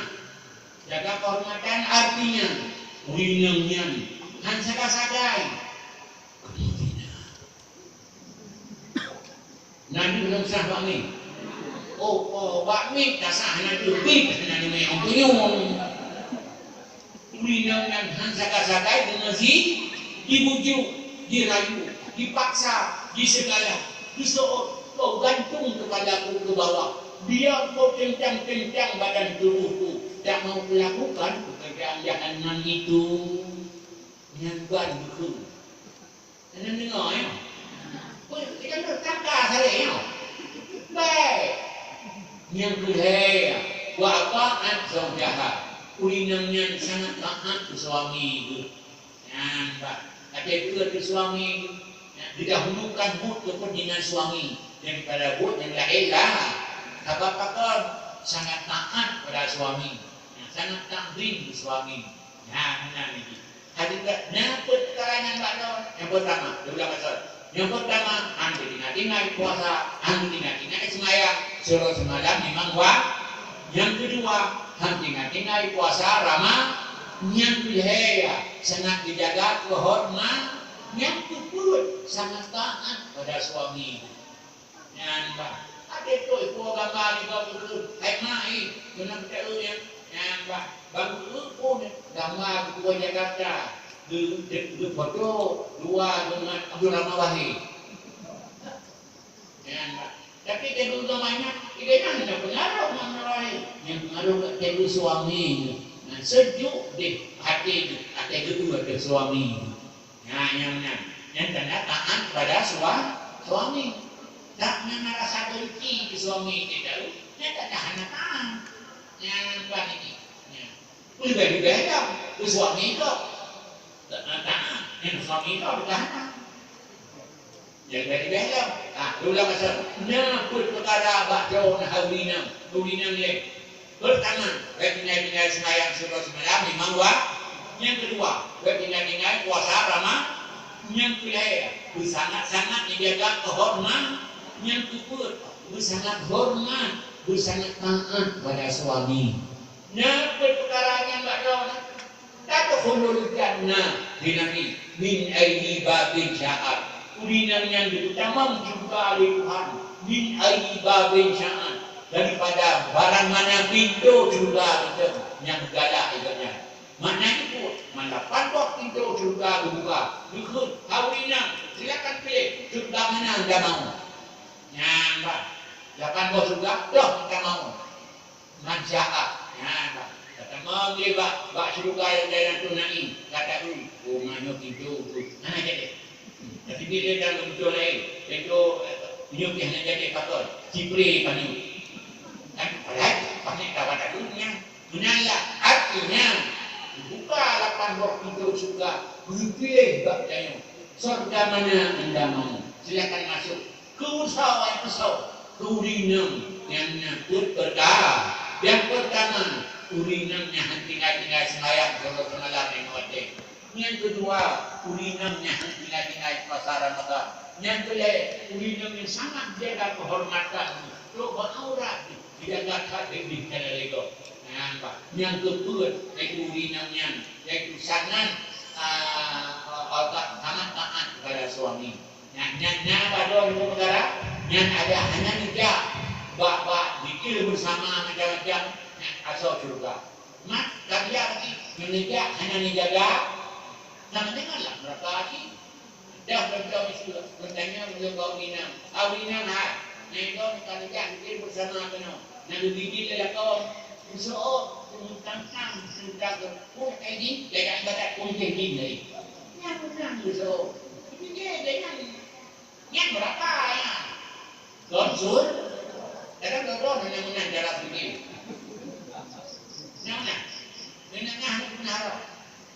Speaker 1: Jaga kehormatan artinya urinangnya hansa sagai. Nanti belum sah bakmi. Oh bakmi dasar nanti lebih nanti memang penyum. Urinang yang hansa-sagai dengan dibujuk, dirayu, dipaksa, disegala, kau gantung kepadaku ke bawah. Biar kau kencang-kencang badan tubuhku, tak mau melakukan pekerjaan jahanam itu. Nyangguan betul. Anda dengar ya? Kita berkata saya ya. Baik. Yang kedua, wa'ata'at zawjaha. Urinangnya sangat taat ke suami itu. Ada juga ke suami itu. Didahulukan hut kepentingan suami daripada hut yang lainlah. Apa-apa sangat taat pada suami. Sangat takdim ke suami. Mana ini? Hadikatnya perkara yang pertama. Yang pertama, anda tinggal puasa, anda tinggal sembahyang. Suruh semalam memang wah. Yang kedua, tinggal puasa ramah. Yang kedua, sangat dijaga kehormatan. Yang kedua, sangat taat pada suami. Yang ada tu gambar juga betul. Hai mai, kena betul yang baru pun gambar kedua Jakarta. Di foto dua dengan Abdul Rahman Wahid. Tapi kedua gambarnya, ini kan ada pengaruh yang pengaruh kedua suami. Sejuk di hati kedua ke suami. Yang tanda taat pada suami. Tak merasa benci ke suami kita. Yang tak tahan tahan. Yang apa ini? Lebih beda ke suami itu. Tak tahan. Yang suami itu tahan. Yang dari beda. Ulang asal. Nyakut perkara bakjau hawinam. Hawinam ni. Pertama, tinggal sembahyang suruh semalam memang wah. Yang kedua, tinggal puasa ramah. Yang ketiga, sangat-sangat dijaga kehormatan. Yang kedua, sangat hormat, sangat taat pada suami. Perkara yang bakal tak khulul jannah dinami min aini babin sya'at. Urinang yang diutamam juga oleh Tuhan min aini babin sya'at. Daripada barang mana pintu juga itu yang galak ibaratnya. Maknanya itu mana pandok pintu juga dibuka. Ikut hawinang silakan pilih surga mana anda mau. panggil bak seruka yang dalam tu naik. Kata tu, oh mana tidur tu. Mana jadi? Tapi bila dalam betul lain, itu nyuk yang jadi patut. Cipri panggil. Kan, padahal pakai kawan dunia. Menyalah artinya buka 8 roh pintu surga. Berpilih bak jayu. Surga mana anda mau? Silakan masuk. Keusauan urinam yang nyakut berkah. Yang pertama, urinamnya tinggal semayang kalau semalam yang wajib. Yang kedua, urinamnya tinggal pasaran maka. Yang kedua, urinam yang sangat jaga kehormatan. Coba aurat tidak dapat diberikan lego. Yang kedua, yaitu urinamnya, yaitu sangat sangat taat kepada suami. Yang pada negara yang ada hanya nikah, bak dikir bersama macam-macam, asal surga. Mak kerja lagi menikah hanya dijaga, sama dengarlah mereka lagi. Dah beritahu isu bertanya beliau kawinam, kawinam nego kerja dikir bersama kena. Nak biji dia kau, usaha tentang sudah pun ini jangan baca pun tinggi ni. Yang bukan usaha. Ini dengan yang berapa ya? Konsul, kadang dorong dengan jarak begini. Mana? Menengah benar.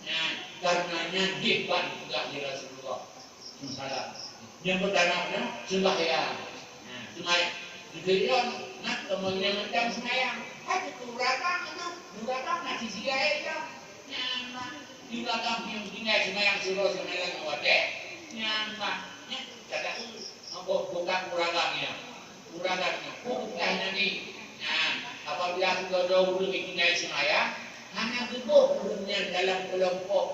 Speaker 1: Nah, karenanya diban juga di Rasulullah. Salah. Yang pertama sembahyang. Nah, sembahyang. Jadi nak kemudian macam sembahyang. Ada kurang itu, kurang nasi sigai itu. Nah, kurang yang tinggal sembahyang suruh sembahyang wajib. Nah, kata bukan kurangannya, bukan nanti. Nah, apabila sudah jauh lebih tinggal semaya, hanya tubuh dunia dalam kelompok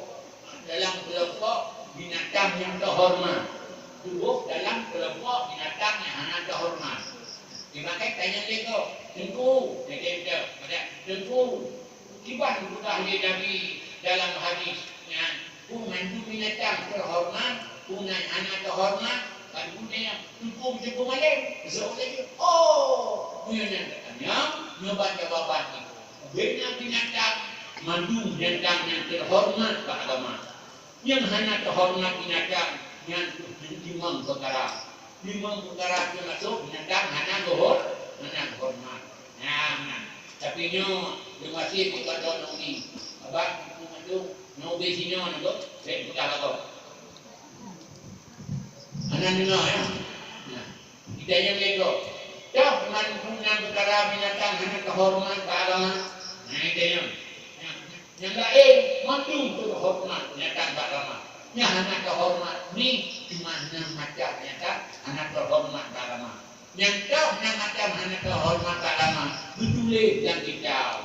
Speaker 1: binatang yang terhormat. Tubuh dalam kelompok binatang yang hanya terhormat. Dimakai tanya lego, tengku, tengku. Kiban sudah Nabi dalam hadis yang mandu binatang terhormat. Punai anak terhormat, kan punai hukum malam. Besok lagi, punya katanya, nyoba jawaban itu. Bina binatang, mandu binatang yang terhormat ke agama. Yang hanya terhormat binatang yang limang perkara. Limang perkara itu masuk binatang hanya hormat. Nah, tapi nyo masih bukan dono ni. Abang itu nyo besinya nyo, saya bukan apa. Anak dengar ya. Kita yang lego. Dah punya perkara binatang hanya kehormat ke agama. Nah itu yang. Yang lain mandu kehormat binatang ke agama. Yang hanya kehormat ni cuma macam binatang hanya kehormat ke agama. Yang kau macam hanya kehormat ke agama. Betul yang kita.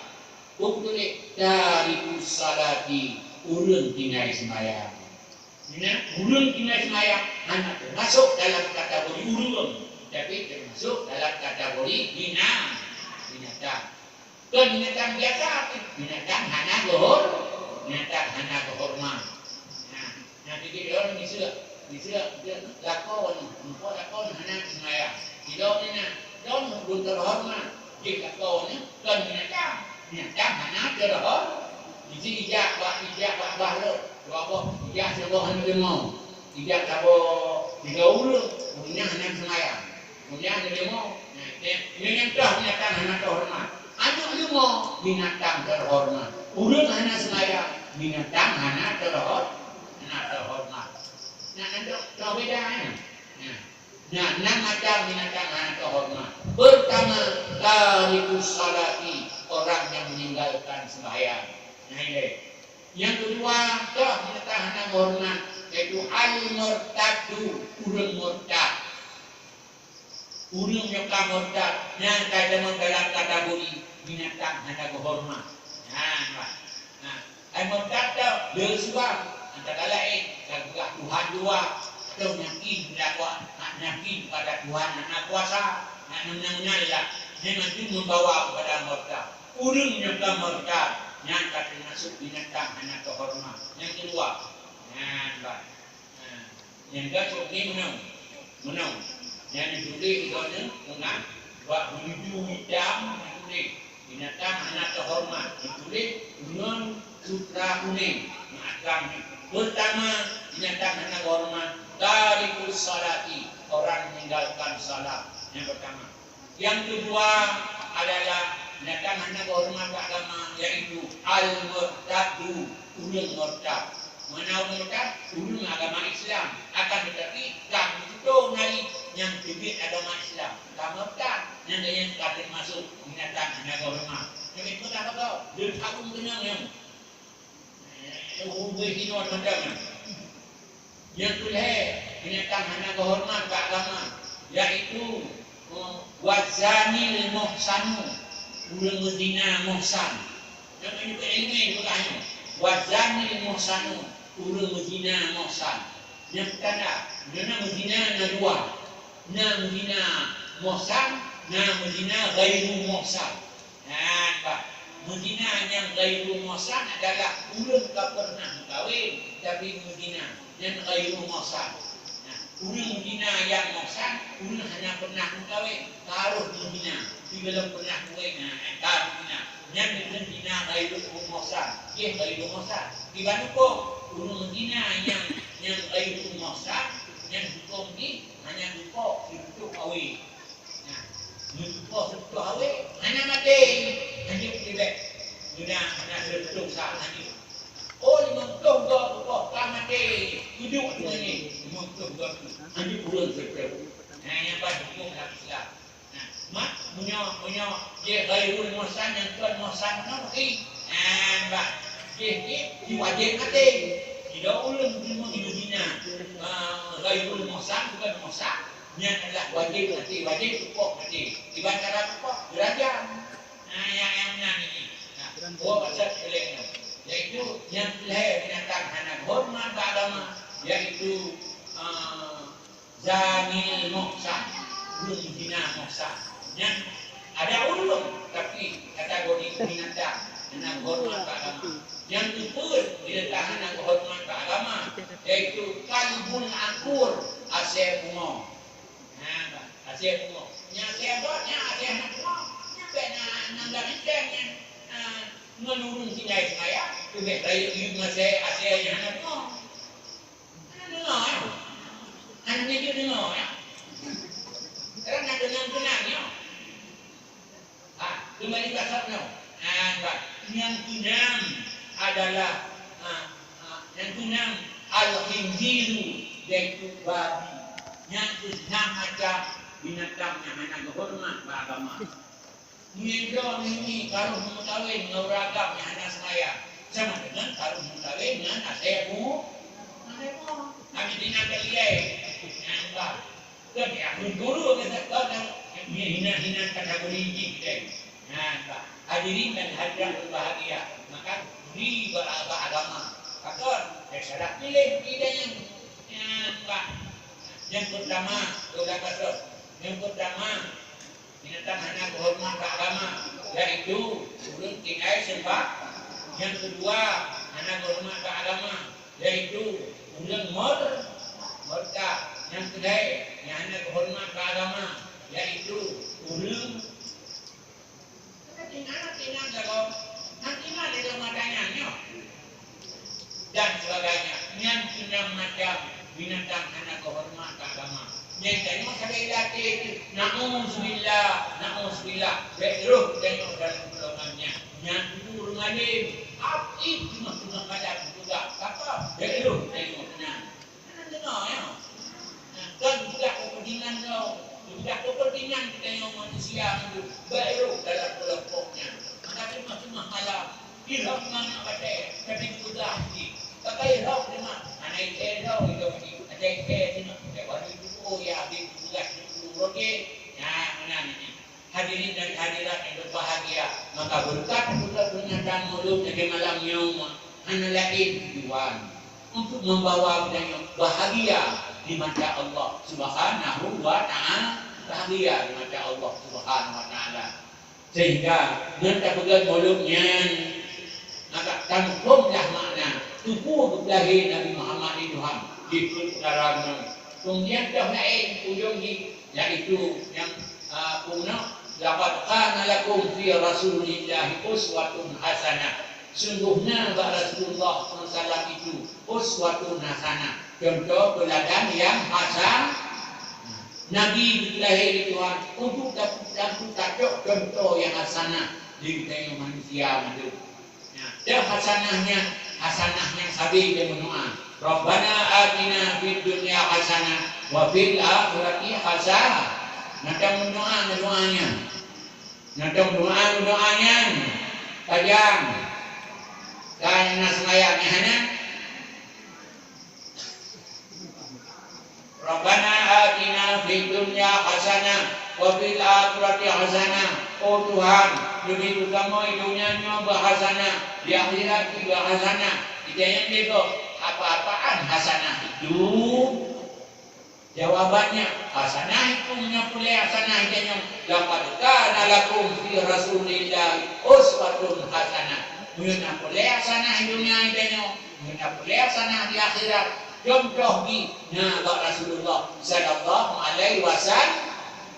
Speaker 1: Betul dari usalati urun tinggal sembahyang. Urun tinggal sembahyang hanya termasuk dalam kategori urun, tapi termasuk dalam kategori binatang. Dan binatang biasa, binatang hanya kehormat. Nah, jadi orang bisa lakon hanya sembahyang. Tidak ni don urun terhormat, dia lakon dan binatang hanya terhormat. Jadi ijak bahlo. Bapak, ijak sebuah hanya lemau. Ijak sebuah 3 urut. Punya hanya semayang. Punya hanya lemau. Ini yang dah binatang hanya terhormat. Anak lemau, binatang terhormat. Urut hanya semayang. Binatang hanya terhormat. Nah, ada bedanya. Nah, 6 macam binatang hanya terhormat. Pertama, tarikus salati. Orang yang meninggalkan sembahyang. Nah, ini. Yang kedua, dah binatang hanya hormat, yaitu al-murtadu, urun murtad. Urun yang murtad, yang dalam kategori binatang hanya hormat. Nah, al-murtad tu bersebab antara lain kalau Tuhan dua atau yakin pada Tuhan nak kuasa, nak menang-menanglah, dia nanti membawa kepada murtad. Urun yang murtad. Yang kata masuk binatang hanya kehormat. Yang kedua, yang kedua ni menang. Yang kedua itu ni buat menuju hitam ni. binatang anak terhormat ditulis dengan sutra kuning mengatam. Pertama binatang anak terhormat tarikul salati, orang meninggalkan salat yang pertama. Yang kedua adalah binatang anak terhormat agama, yaitu al-murtadu, ulun murtad. Mana murtad? Ulun agama Islam. Akan tetapi kami itu nari yang bibit agama Islam. Tak murtad, yang tak termasuk binatang anak terhormat. Yang itu tak tahu. Dia takut kenang yang ubah hino macam. Yang kedua binatang anak terhormat agama, yaitu wazanil muhsanu, ulun Medina muhsan. Yang ini berilmu bertanya. Wazanil muhsanu, ulun Medina muhsan. Yang pertama, mana Medina na dua. Na Medina muhsan, na Medina ghairu muhsan. Nampak? Medina yang ghairu muhsan adalah ulun tak pernah kahwin, tapi Medina yang ghairu muhsan. Ulun Medina yang muhsan, ulun hanya pernah kahwin, taruh di Medina. Di belum pernah kahwin, taruh Medina. Yang Medina ghairu muhsan, dia ghairu muhsan. Di mana pun ulun Medina yang ghairu muhsan, yang hukum ni hanya lupa untuk kahwin. Lupa untuk kahwin, hanya mati, hanya pilih. Sudah hanya tertutup sah hanya. Oh, 50 gua tak mati. Hidup dengan ni 50 gua. Hanya ulun tertutup. Yang hukum dalam Islam. Mak punya dia ghairul muhsan, yang tuan muhsan mana mati. Mbak dia diwajib mati. Tidak ulun hidup Medina. Ghairul muhsan bukan muhsan. Yang adalah wajib mati, wajib cukup mati. Ibarat cara cukup derajat. Yang mana ini? Dua pasal peleknya, yaitu yang lahir binatang anak hormat beragama, yaitu zanil muhsan, ulun zina muhsan. Yang ada ulun tapi kategori binatang anak hormat beragama. Yang kedua binatang anak hormat beragama, yaitu kalbun akur, asir bunga. Asir bunga. Yang sebabnya asir anak bunga, kena nanggal ikan menurun tinggal saya, tu betul you masih asal yang anak dengar. Anak dengar ya. Anak dia dengar ya. Sekarang nak dengar ya. Kembali ke asapnya. Yang keenam adalah yang keenam al-khinziru, yaitu babi. Yang keenam macam binatang yang anak hormat beragama. Mengendor ini kalau mengetahui mengauragam yang anak semaya sama dengan kalau mengetahui dengan asal bunga. Kami tidak terlihat. Nampak? Kan dia guru kata kau hina kategori ini kita. Nampak? Hadirin dan hadirat berbahagia. Maka beri beragama. Kata, saya pilih yang nampak. Yang pertama, sudah kata. Yang pertama, binatang anak berhormat beragama, yaitu ulun tinggal sembah. Yang kedua, anak berhormat beragama, yaitu ulun murtad. Yang ketiga, yang anak berhormat beragama, yaitu ulun tinggal kalau nanti ada dalam tanyanya dan sebagainya. Yang keenam macam binatang anak berhormat beragama. Yang tadi masalah ilatih itu, na'udzubillah, beruh tengok dalam golongannya. Yang itu rungalim, itu cuma pada juga. Kata, beruh tengok tenang. Tenang dengar ya. Dan juga kepentingan kau, juga kepentingan kita yang manusia itu, beruh dalam kelompoknya. Tapi cuma malam, irham mana pada, tapi juga hati. Kata irham memang, anak irham itu lagi, ada irham itu lagi. Oh ya, di juga roke. Mana ni? Hadirin dan hadirat yang berbahagia, maka berkat pernyataan mulut dari malam yang lain tujuan untuk membawa kita bahagia di mata Allah Subhanahu wa taala, bahagia di mata Allah Subhanahu wa taala. Sehingga nanti pegang mulutnya, maka tanpumlah makna tubuh berlahi Nabi Muhammad Tuhan di dalamnya. Kemudian dah lain ujung ni, yaitu yang punah laqad kana lakum fi Rasulillahi uswatun hasanah. Sungguhnya Rasulullah SAW itu uswatun hasanah, contoh teladan yang hasan. Nabi dilahir di Tuhan untuk dapat tajuk contoh yang hasanah di tengah manusia itu. Dan hasanah yang sabi dan menua. Rabbana atina fid dunya hasanah wa fil akhirati hasanah. Nanti doanya. Nanti doanya. Tajam. Dan nasmayaknya hanya Rabbana atina fid dunya hasanah wa fil akhirati hasanah. Oh Tuhan, begitu kamu hidupnya berhasanah, di akhirat juga hasanah. Kita yang bego, apa-apaan hasanah itu? Jawabannya, hasanah itu menyapuli hasanah itu. Laqad kana lakum fi Rasulillahi uswatun hasanah. Menyapuli hasanah hidupnya itu, menyapuli hasanah di akhirat. Contoh di Nabi Rasulullah sallallahu alaihi wasallam.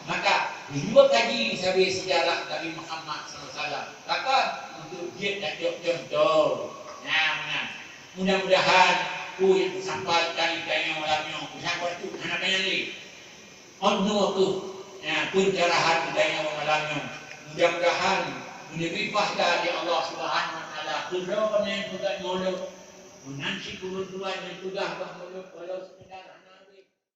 Speaker 1: Maka dua kaji sahabat sejarah Nabi Muhammad SAW. Kata untuk dia tajuk contoh. Nah, mudah-mudahan ku yang sampaikan tanya malamnya. Sampai tu anak tanya ni. Onu tu, pencerahan tanya malamnya. Mudah-mudahan menjadi fahda di Allah Subhanahu Wa Taala. Kudo yang juga mulut, menansi kulut dua yang sudah bermulut walau sekedar.